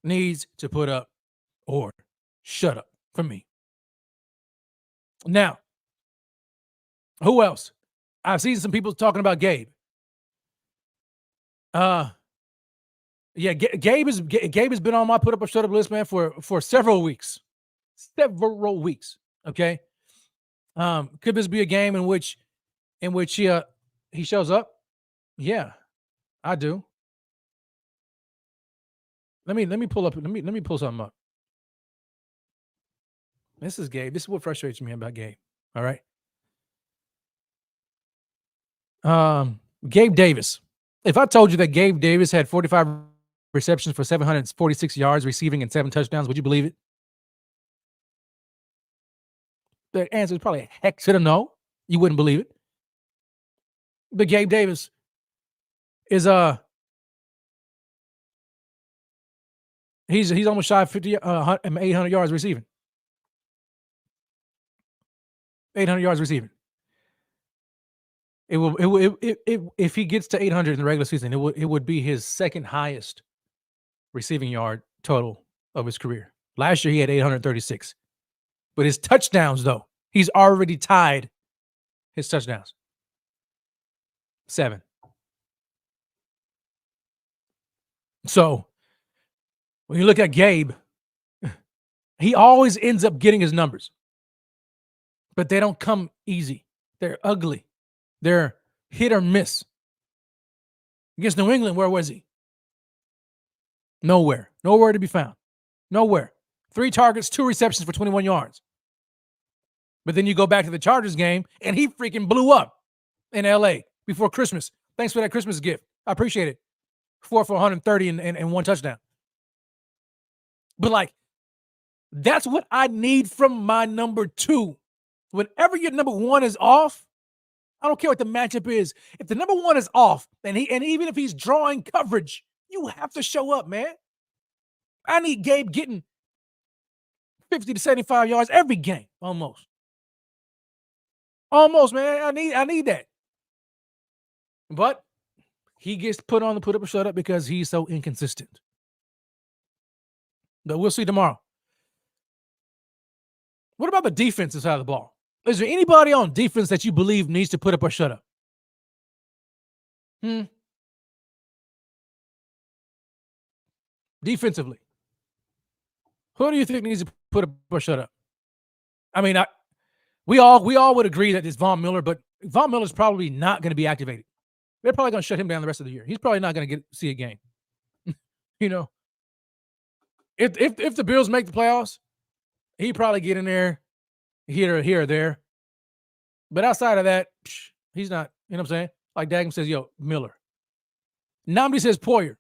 needs to put up or shut up for me. Now, who else? I've seen some people talking about Gabe. Yeah, Gabe has been on my put up or shut up list, man, for several weeks. Okay. Could this be a game in which he shows up? Yeah, I do. Let me pull something up. This is Gabe. This is what frustrates me about Gabe. All right. Gabe Davis. If I told you that Gabe Davis had 45 receptions for 746 yards receiving and 7 touchdowns, would you believe it? The answer is probably a heck to the no. You wouldn't believe it. But Gabe Davis is he's almost shy of 800 yards receiving. 800 yards receiving. If he gets to 800 in the regular season, it would be his second highest receiving yard total of his career. Last year he had 836. But his touchdowns, though, he's already tied his touchdowns. 7. So when you look at Gabe, he always ends up getting his numbers. But they don't come easy. They're ugly. They're hit or miss. Against New England, where was he? Nowhere. Nowhere to be found. Nowhere. 3 targets, 2 receptions for 21 yards. But then you go back to the Chargers game, and he freaking blew up in L.A. before Christmas. Thanks for that Christmas gift. I appreciate it. 4 for 130 and 1 touchdown. But, like, that's what I need from my number 2. Whenever your number 1 is off, I don't care what the matchup is. If the number 1 is off, and even if he's drawing coverage, you have to show up, man. I need Gabe getting 50 to 75 yards every game, almost. Almost, man. I need that. But he gets put on the put up or shut up because he's so inconsistent. But we'll see tomorrow. What about the defensive side of the ball? Is there anybody on defense that you believe needs to put up or shut up? Defensively. Who do you think needs to put up or shut up? I mean, we all would agree that it's Von Miller, but Von Miller's probably not going to be activated. They're probably going to shut him down the rest of the year. He's probably not going to see a game. You know, if the Bills make the playoffs, he'd probably get in there here or there. But outside of that, he's not, you know what I'm saying? Like Dagum says, yo, Miller. Namdi says Poyer.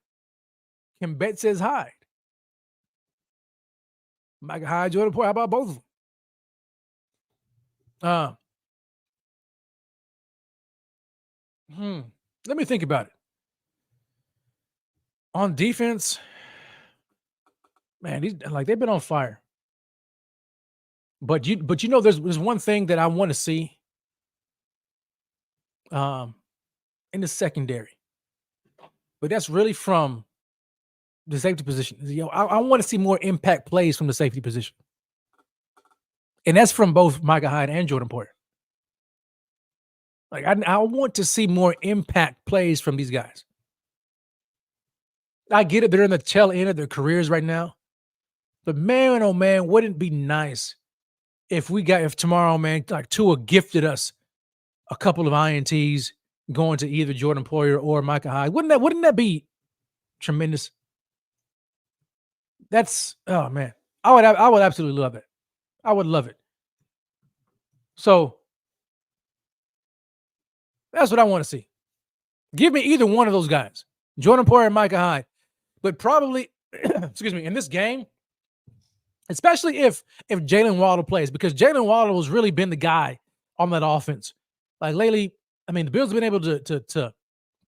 Kim Bet says Hyde. Micah Hyde, Jordan Poyer. How about both of them? Let me think about it. On defense, man, they've been on fire. But you know, there's one thing that I want to see in the secondary. but that's really from the safety position. I want to see more impact plays from the safety position. And that's from both Micah Hyde and Jordan Poyer. Like, I want to see more impact plays from these guys. I get it. They're in the tail end of their careers right now. But man, oh man, wouldn't it be nice if tomorrow, man, like Tua gifted us a couple of INTs going to either Jordan Poyer or Micah Hyde? Wouldn't that be tremendous? Oh man. I would absolutely love it. I would love it. So that's what I want to see. Give me either one of those guys, Jordan Poyer and Micah Hyde. But probably, excuse me, in this game, especially if Jalen Waddle plays, because Jalen Waddle has really been the guy on that offense. Like lately, I mean, the Bills have been able to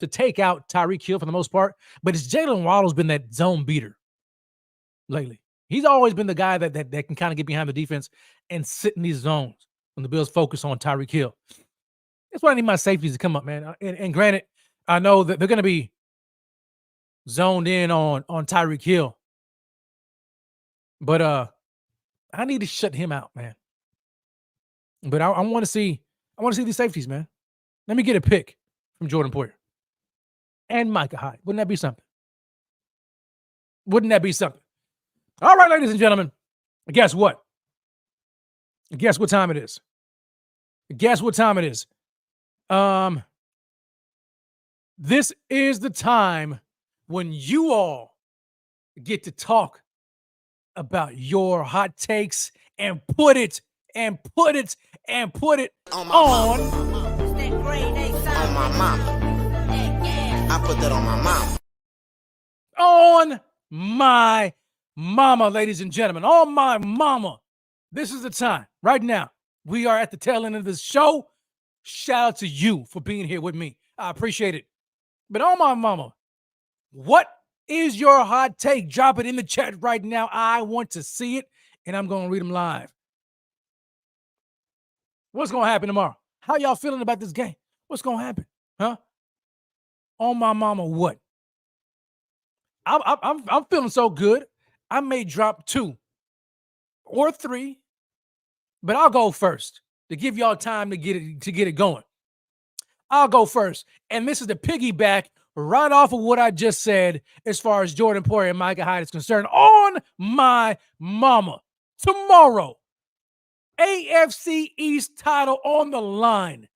take out Tyreek Hill for the most part, but it's Jalen Waddle's been that zone beater lately. He's always been the guy that can kind of get behind the defense and sit in these zones when the Bills focus on Tyreek Hill. That's why I need my safeties to come up, man. And granted, I know that they're going to be zoned in on Tyreek Hill, but I need to shut him out, man. But I want to see these safeties, man. Let me get a pick from Jordan Poyer and Micah Hyde. Wouldn't that be something? Wouldn't that be something? All right, ladies and gentlemen, guess what? Guess what time it is? Guess what time it is? This is the time when you all get to talk about your hot takes and put it on my mama. I put that on my mama. On my mama, ladies and gentlemen. On my mama. This is the time. Right now, we are at the tail end of this show. Shout out to you for being here with me. I appreciate it. But on my mama, what is your hot take? Drop it in the chat right now. I want to see it, and I'm going to read them live. What's going to happen tomorrow? How y'all feeling about this game? What's going to happen? Huh? On my mama, what? I'm feeling so good. I may drop 2 or 3, but I'll go first to give y'all time to get it going. I'll go first, and this is the piggyback right off of what I just said as far as Jordan Poyer and Micah Hyde is concerned. On my mama, tomorrow, AFC East title on the line.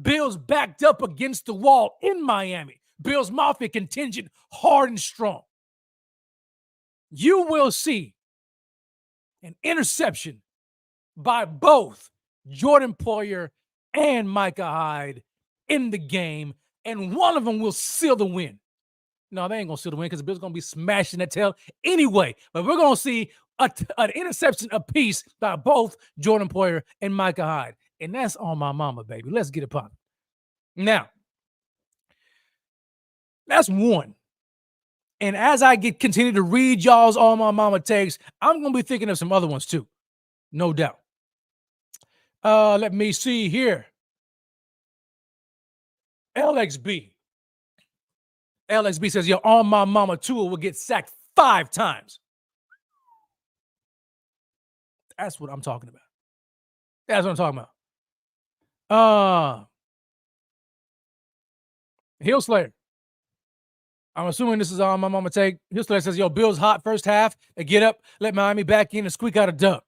Bills backed up against the wall in Miami. Bills Mafia contingent hard and strong. You will see an interception by both Jordan Poyer and Micah Hyde in the game, and one of them will seal the win. No, they ain't going to seal the win because the Bills are going to be smashing that tail anyway. But we're going to see an interception apiece by both Jordan Poyer and Micah Hyde. And that's on my mama, baby. Let's get it popping. Now, that's one. And as I continue to read y'all's on my mama takes, I'm going to be thinking of some other ones too. No doubt. Let me see here. LXB says, yo, on my mama, Tua will get sacked 5 times. That's what I'm talking about. That's what I'm talking about. Hill Slayer. I'm assuming this is on my mama take. Hill Slayer says, yo, Bills hot first half. They get up, let Miami back in and squeak out a dub.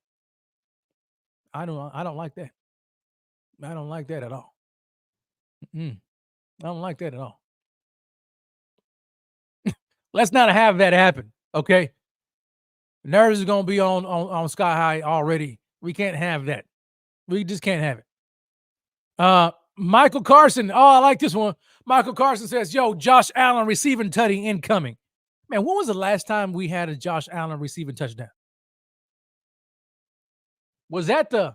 I don't like that. I don't like that at all. I don't like that at all. Let's not have that happen, okay? Nerves is going to be on sky high already. We can't have that. We just can't have it. Michael Carson. Oh, I like this one. Michael Carson says, yo, Josh Allen receiving tutty incoming. Man, when was the last time we had a Josh Allen receiving touchdown? Was that the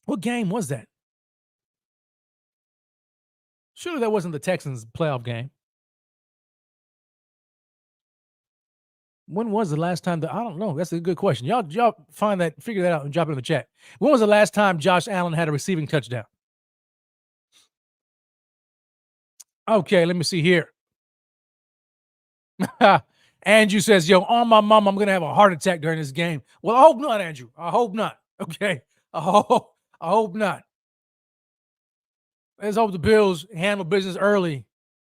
what game was that? Surely that wasn't the Texans playoff game. When was the last time I don't know. That's a good question. Y'all figure that out and drop it in the chat. When was the last time Josh Allen had a receiving touchdown? Okay, let me see here. Andrew says, yo, on my mom, I'm going to have a heart attack during this game. Well, I hope not, Andrew. I hope not. Okay. I hope not. Let's hope the Bills handle business early,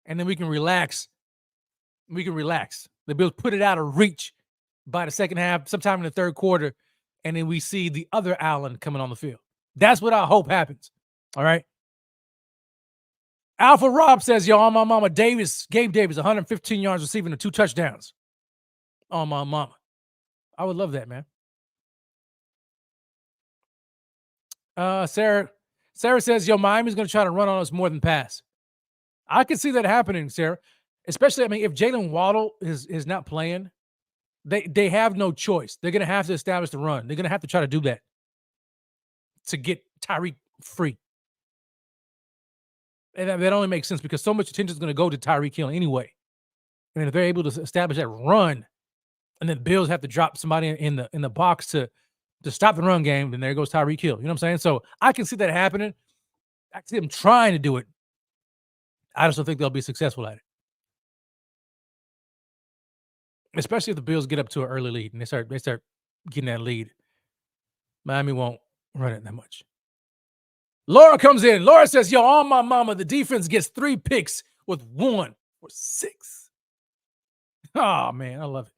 and then we can relax. The Bills put it out of reach by the second half, sometime in the third quarter, and then we see the other Allen coming on the field. That's what I hope happens. All right. Alpha Rob says, yo, on my mama, Gabe Davis, 115 yards receiving and 2 touchdowns. On my mama. I would love that, man. Sarah says, yo, Miami's going to try to run on us more than pass. I can see that happening, Sarah. Especially, I mean, if Jalen Waddle is not playing, they have no choice. They're going to have to establish the run. They're going to have to try to do that to get Tyreek free. And that only makes sense because so much attention is going to go to Tyreek Hill anyway. And if they're able to establish that run, and then the Bills have to drop somebody in the box to stop the run game, then there goes Tyreek Hill. You know what I'm saying? So I can see that happening. I can see them trying to do it. I just don't think they'll be successful at it. Especially if the Bills get up to an early lead and they start getting that lead. Miami won't run it that much. Laura comes in. Laura says, yo, on my mama, the defense gets 3 picks with 1 for 6. Oh, man, I love it.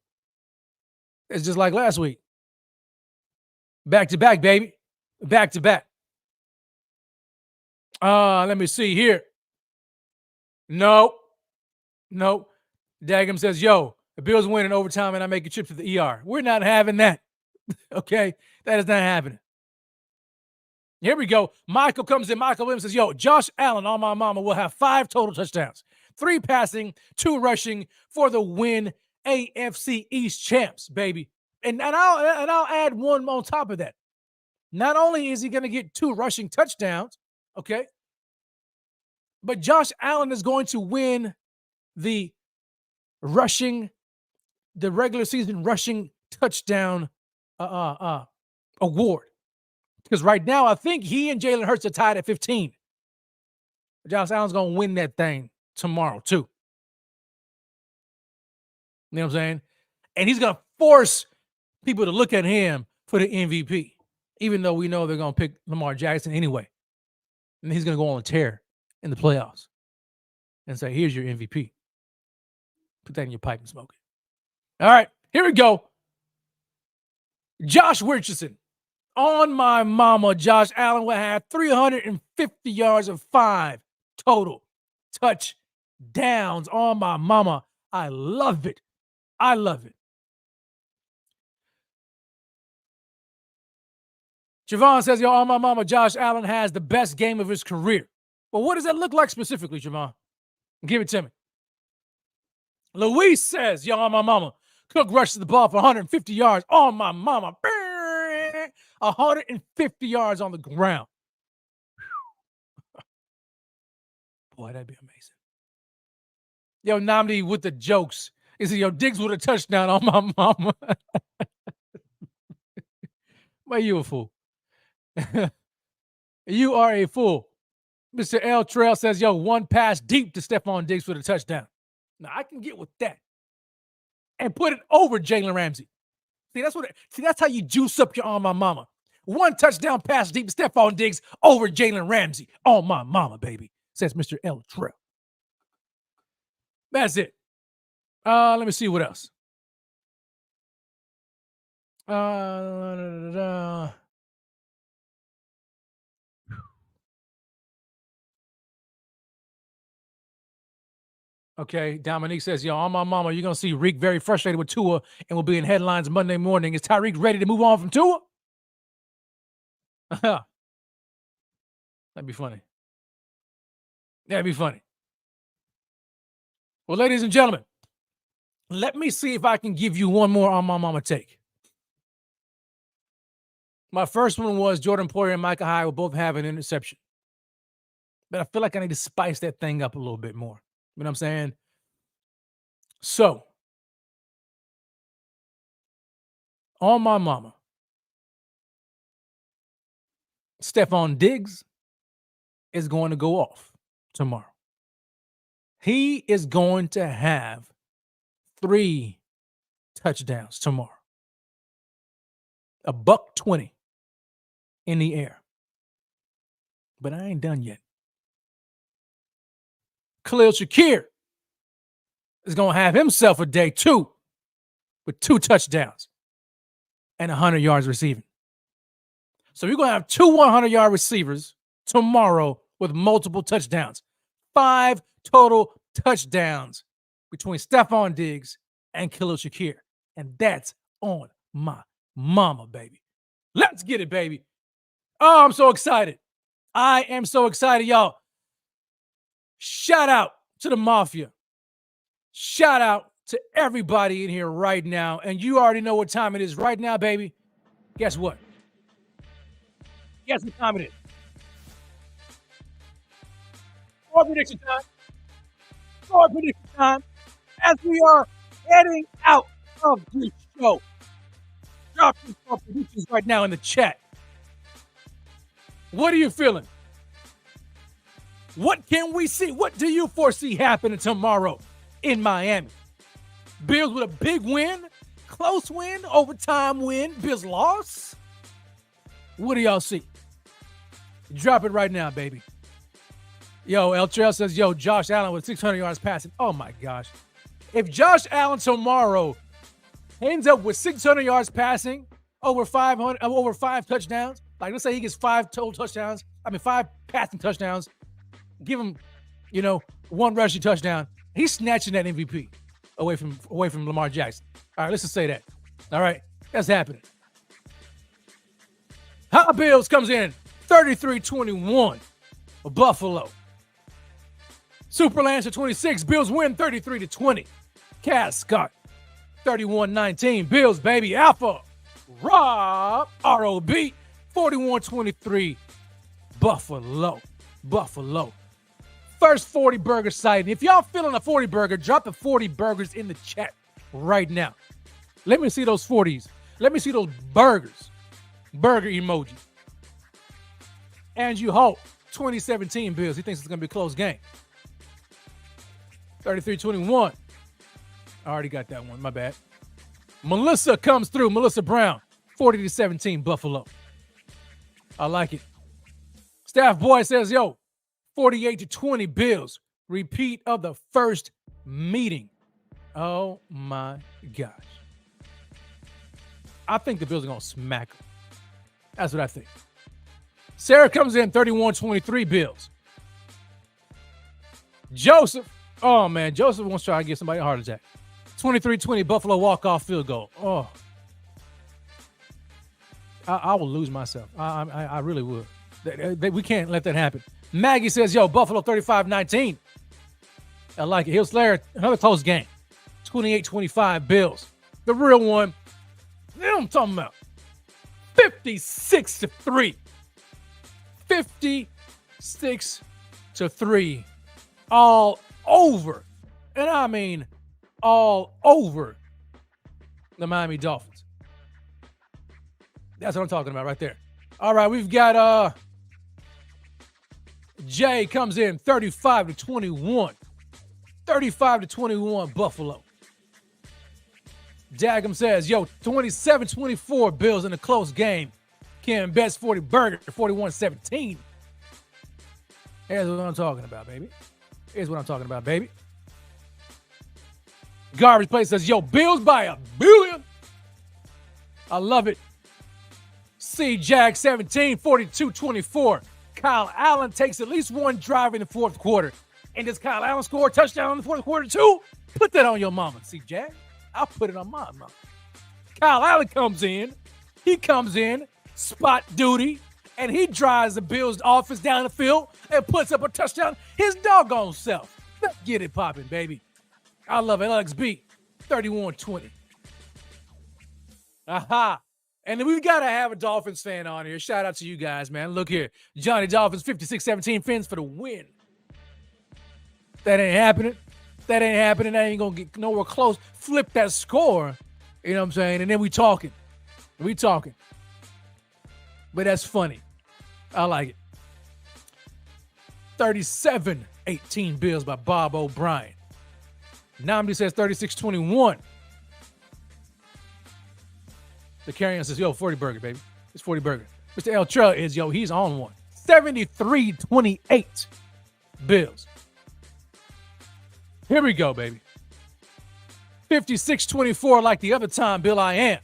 It's just like last week. Back to back, baby. Back to back. Let me see here. Nope. Dagum says, yo, the Bills win in overtime and I make a trip to the ER. We're not having that. Okay? That is not happening. Here we go. Michael comes in. Michael Williams says, yo, Josh Allen on my mama will have 5 total touchdowns. 3 passing, 2 rushing for the win. AFC East champs, baby. And I'll add one on top of that. Not only is he going to get 2 rushing touchdowns, okay, but Josh Allen is going to win the regular season rushing touchdown award. Because right now, I think he and Jalen Hurts are tied at 15. Josh Allen's going to win that thing tomorrow, too. You know what I'm saying? And he's going to force people to look at him for the MVP, even though we know they're going to pick Lamar Jackson anyway. And he's going to go on a tear in the playoffs and say, here's your MVP. Put that in your pipe and smoke it. All right, here we go. Josh Richardson. On my mama, Josh Allen will have 350 yards of 5 total touchdowns. On my mama. I love it. I love it. Javon says, yo, on my mama, Josh Allen has the best game of his career. Well, what does that look like specifically, Javon? Give it to me. Luis says, yo, on my mama, Cook rushes the ball for 150 yards. On my mama. 150 yards on the ground. Boy, that'd be amazing. Yo, Namdi with the jokes. He said, yo, Diggs with a touchdown on my mama. Well, you a fool. You are a fool. Mr. L. Trail says, yo, 1 pass deep to Stephon Diggs for the touchdown. Now, I can get with that. And put it over Jalen Ramsey. See, that's how you juice up your on my mama. 1 touchdown pass deep to Stephon Diggs over Jalen Ramsey. On my mama, baby, says Mr. L. Trail. That's it. Let me see what else. Okay, Dominique says, yo, on my mama, you're going to see Reek very frustrated with Tua and will be in headlines Monday morning. Is Tyreek ready to move on from Tua? That'd be funny. That'd be funny. Well, ladies and gentlemen, let me see if I can give you one more on my mama take. My first one was Jordan Poyer and Micah Hyde will both have an interception. But I feel like I need to spice that thing up a little bit more. You know what I'm saying? So, On my mama. Stephon Diggs is going to go off tomorrow. He is going to have 3 touchdowns tomorrow. $120 in the air. But I ain't done yet. Shakir is going to have himself a day too with 2 touchdowns and 100 yards receiving. So you're going to have 2 100-yard receivers tomorrow with multiple touchdowns. 5 total touchdowns between Stephon Diggs and Shakir. And that's on my mama, baby. Let's get it, baby. Oh, I'm so excited. I am so excited, y'all. Shout out to the Mafia. Shout out to everybody in here right now. And you already know what time it is right now, baby. Guess what? Guess what time it is? Score prediction time. Score prediction time. As we are heading out of this show. Drop your score predictions right now in the chat. What are you feeling? What can we see? What do you foresee happening tomorrow in Miami? Bills with a big win, close win, overtime win, Bills loss. What do y'all see? Drop it right now, baby. Yo, El Trail says, yo, Josh Allen with 600 yards passing. Oh, my gosh. If Josh Allen tomorrow ends up with 600 yards passing, over 5 touchdowns, like let's say he gets 5 total touchdowns, 5 passing touchdowns, give him, 1 rushing touchdown, he's snatching that MVP away from Lamar Jackson. All right, let's just say that. All right, that's happening. Hot Bills comes in 33-21. Buffalo. Super Lancer 26. Bills win 33-20. Cass Scott 31-19. Bills, baby. Alpha. Rob. ROB 41-23. Buffalo. First 40 burger sighting. If y'all feeling a 40 burger, drop the 40 burgers in the chat right now. Let me see those 40s. Let me see those burgers. Burger emoji. Andrew Holt, 2017 Bills. He thinks it's going to be a close game. 33-21. I already got that one. My bad. Melissa comes through. Melissa Brown, 40-17 Buffalo. I like it. Staff Boy says, yo, 48-20 Bills. Repeat of the first meeting. Oh, my gosh. I think the Bills are going to smack them. That's what I think. Sarah comes in 31-23 Bills. Joseph. Oh, man. Joseph wants to try to give somebody a heart attack. 23-20 Buffalo walk-off field goal. Oh. I will lose myself. I really would. We can't let that happen. Maggie says, yo, Buffalo 35-19. I like it. Hill Slayer, another close game. 28-25 Bills. The real one. You know what I'm talking about. 56-3. 56-3. All over. And I mean all over the Miami Dolphins. That's what I'm talking about right there. All right, we've got Jay comes in 35-21. 35-21 Buffalo. Dagum says, yo, 27-24 Bills in a close game. Ken Betts 40 burger 41-17. Here's what I'm talking about, baby. Garbage Place says, yo, Bills by $1 billion. I love it. C Jag 17, 42-24. Kyle Allen takes at least one drive in the fourth quarter. And does Kyle Allen score a touchdown in the fourth quarter too? Put that on your mama, C Jag. I'll put it on my mama. Kyle Allen comes in. He comes in, spot duty, and he drives the Bills offense down the field and puts up a touchdown his doggone self. Let's get it popping, baby. I love it. LXB, 31-20. Aha. And then we've got to have a Dolphins fan on here. Shout out to you guys, man. Look here. Johnny Dolphins, 56-17 Fins for the win. That ain't happening. That ain't going to get nowhere close. Flip that score. You know what I'm saying? And then we talking. We talking. But that's funny. I like it. 37-18 Bills by Bob O'Brien. Namdi says 36-21. The carrion says, yo, 40 burger, baby. It's 40 burger. Mr. L. Trail is, yo, he's on one. 73-28 Bills. Here we go, baby. 56-24 like the other time, Bill I Am.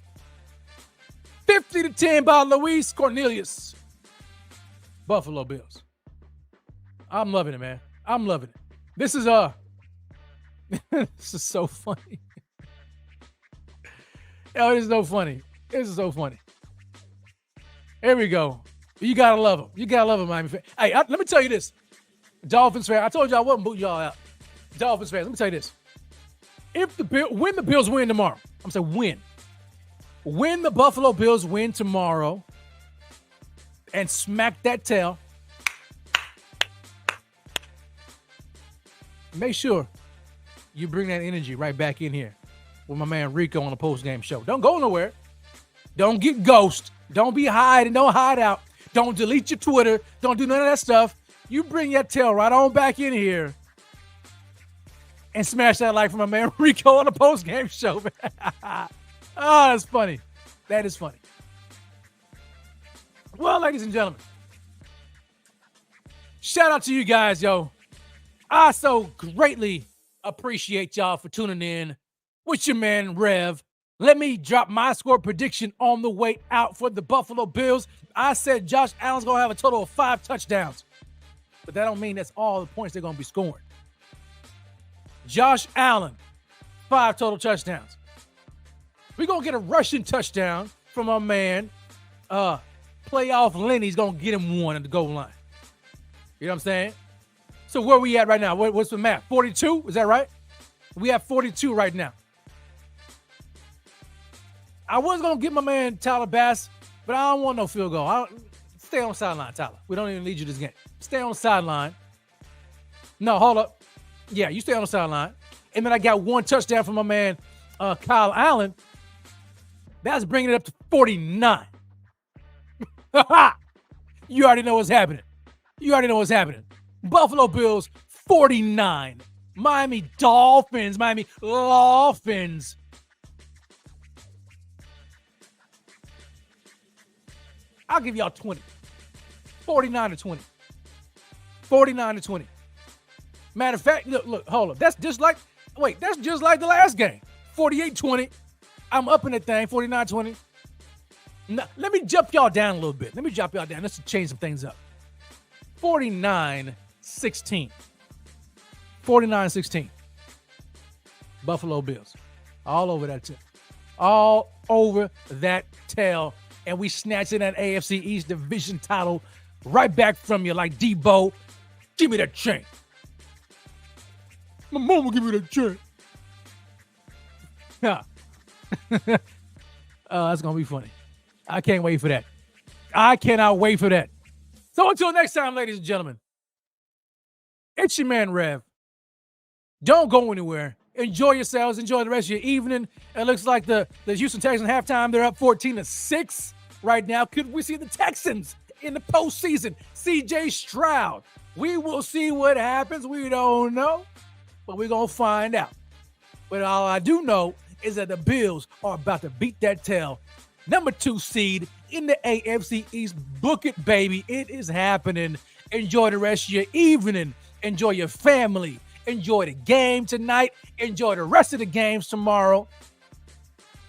50-10 by Luis Cornelius. Buffalo Bills. I'm loving it, man. I'm loving it. This is this is so funny. Yo, this is so funny. This is so funny. Here we go. You gotta love them. You gotta love them, Miami fans. Hey, let me tell you this. Dolphins fans, I told you I wasn't booting y'all out. Dolphins fans, let me tell you this. When the Bills win tomorrow, I'm saying win. When the Buffalo Bills win tomorrow and smack that tail, make sure you bring that energy right back in here with my man Rico on the post-game show. Don't go nowhere. Don't get ghost. Don't be hiding. Don't hide out. Don't delete your Twitter. Don't do none of that stuff. You bring that tail right on back in here and smash that like from my man Rico on the post-game show. Oh, that's funny. That is funny. Well, ladies and gentlemen, shout out to you guys, yo. I so greatly appreciate y'all for tuning in with your man Rev. Let me drop my score prediction on the way out for the Buffalo Bills. I said Josh Allen's going to have a total of 5 touchdowns. But that don't mean that's all the points they're going to be scoring. Josh Allen, 5 total touchdowns. We're going to get a rushing touchdown from our man. Playoff Lenny's going to get him one at the goal line. You know what I'm saying? So where we at right now? What's the math? 42? Is that right? We have 42 right now. I was going to get my man Tyler Bass, but I don't want no field goal. Stay on the sideline, Tyler. We don't even need you this game. Stay on the sideline. No, hold up. Yeah, you stay on the sideline. And then I got 1 touchdown from my man Kyle Allen. That's bringing it up to 49. You already know what's happening. You already know what's happening. Buffalo Bills, 49. Miami Dolphins. I'll give y'all 20. 49-20. 49-20. Matter of fact, look, hold up. That's just like the last game. 48-20. I'm up in that thing, 49-20. Now, let me jump y'all down a little bit. Let's change some things up. 49-16. 49-16. Buffalo Bills. All over that tail. All over that tail. And we snatching that AFC East division title right back from you like Debo. Give me that chain. My mama give me that chain. Yeah. That's going to be funny. I can't wait for that. I cannot wait for that. So until next time, ladies and gentlemen, it's your man, Rev. Don't go anywhere. Enjoy yourselves. Enjoy the rest of your evening. It looks like the Houston Texans halftime, they're up 14-6 right now. Could we see the Texans in the postseason? CJ Stroud. We will see what happens. We don't know, but we're going to find out. But all I do know is that the Bills are about to beat that tail. Number 2 seed in the AFC East. Book it, baby. It is happening. Enjoy the rest of your evening. Enjoy your family. Enjoy the game tonight. Enjoy the rest of the games tomorrow.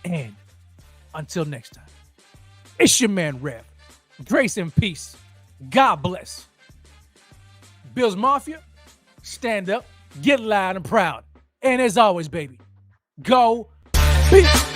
And until next time, it's your man, Rev. Grace and peace. God bless. Bills Mafia, stand up, get loud and proud. And as always, baby, go beat.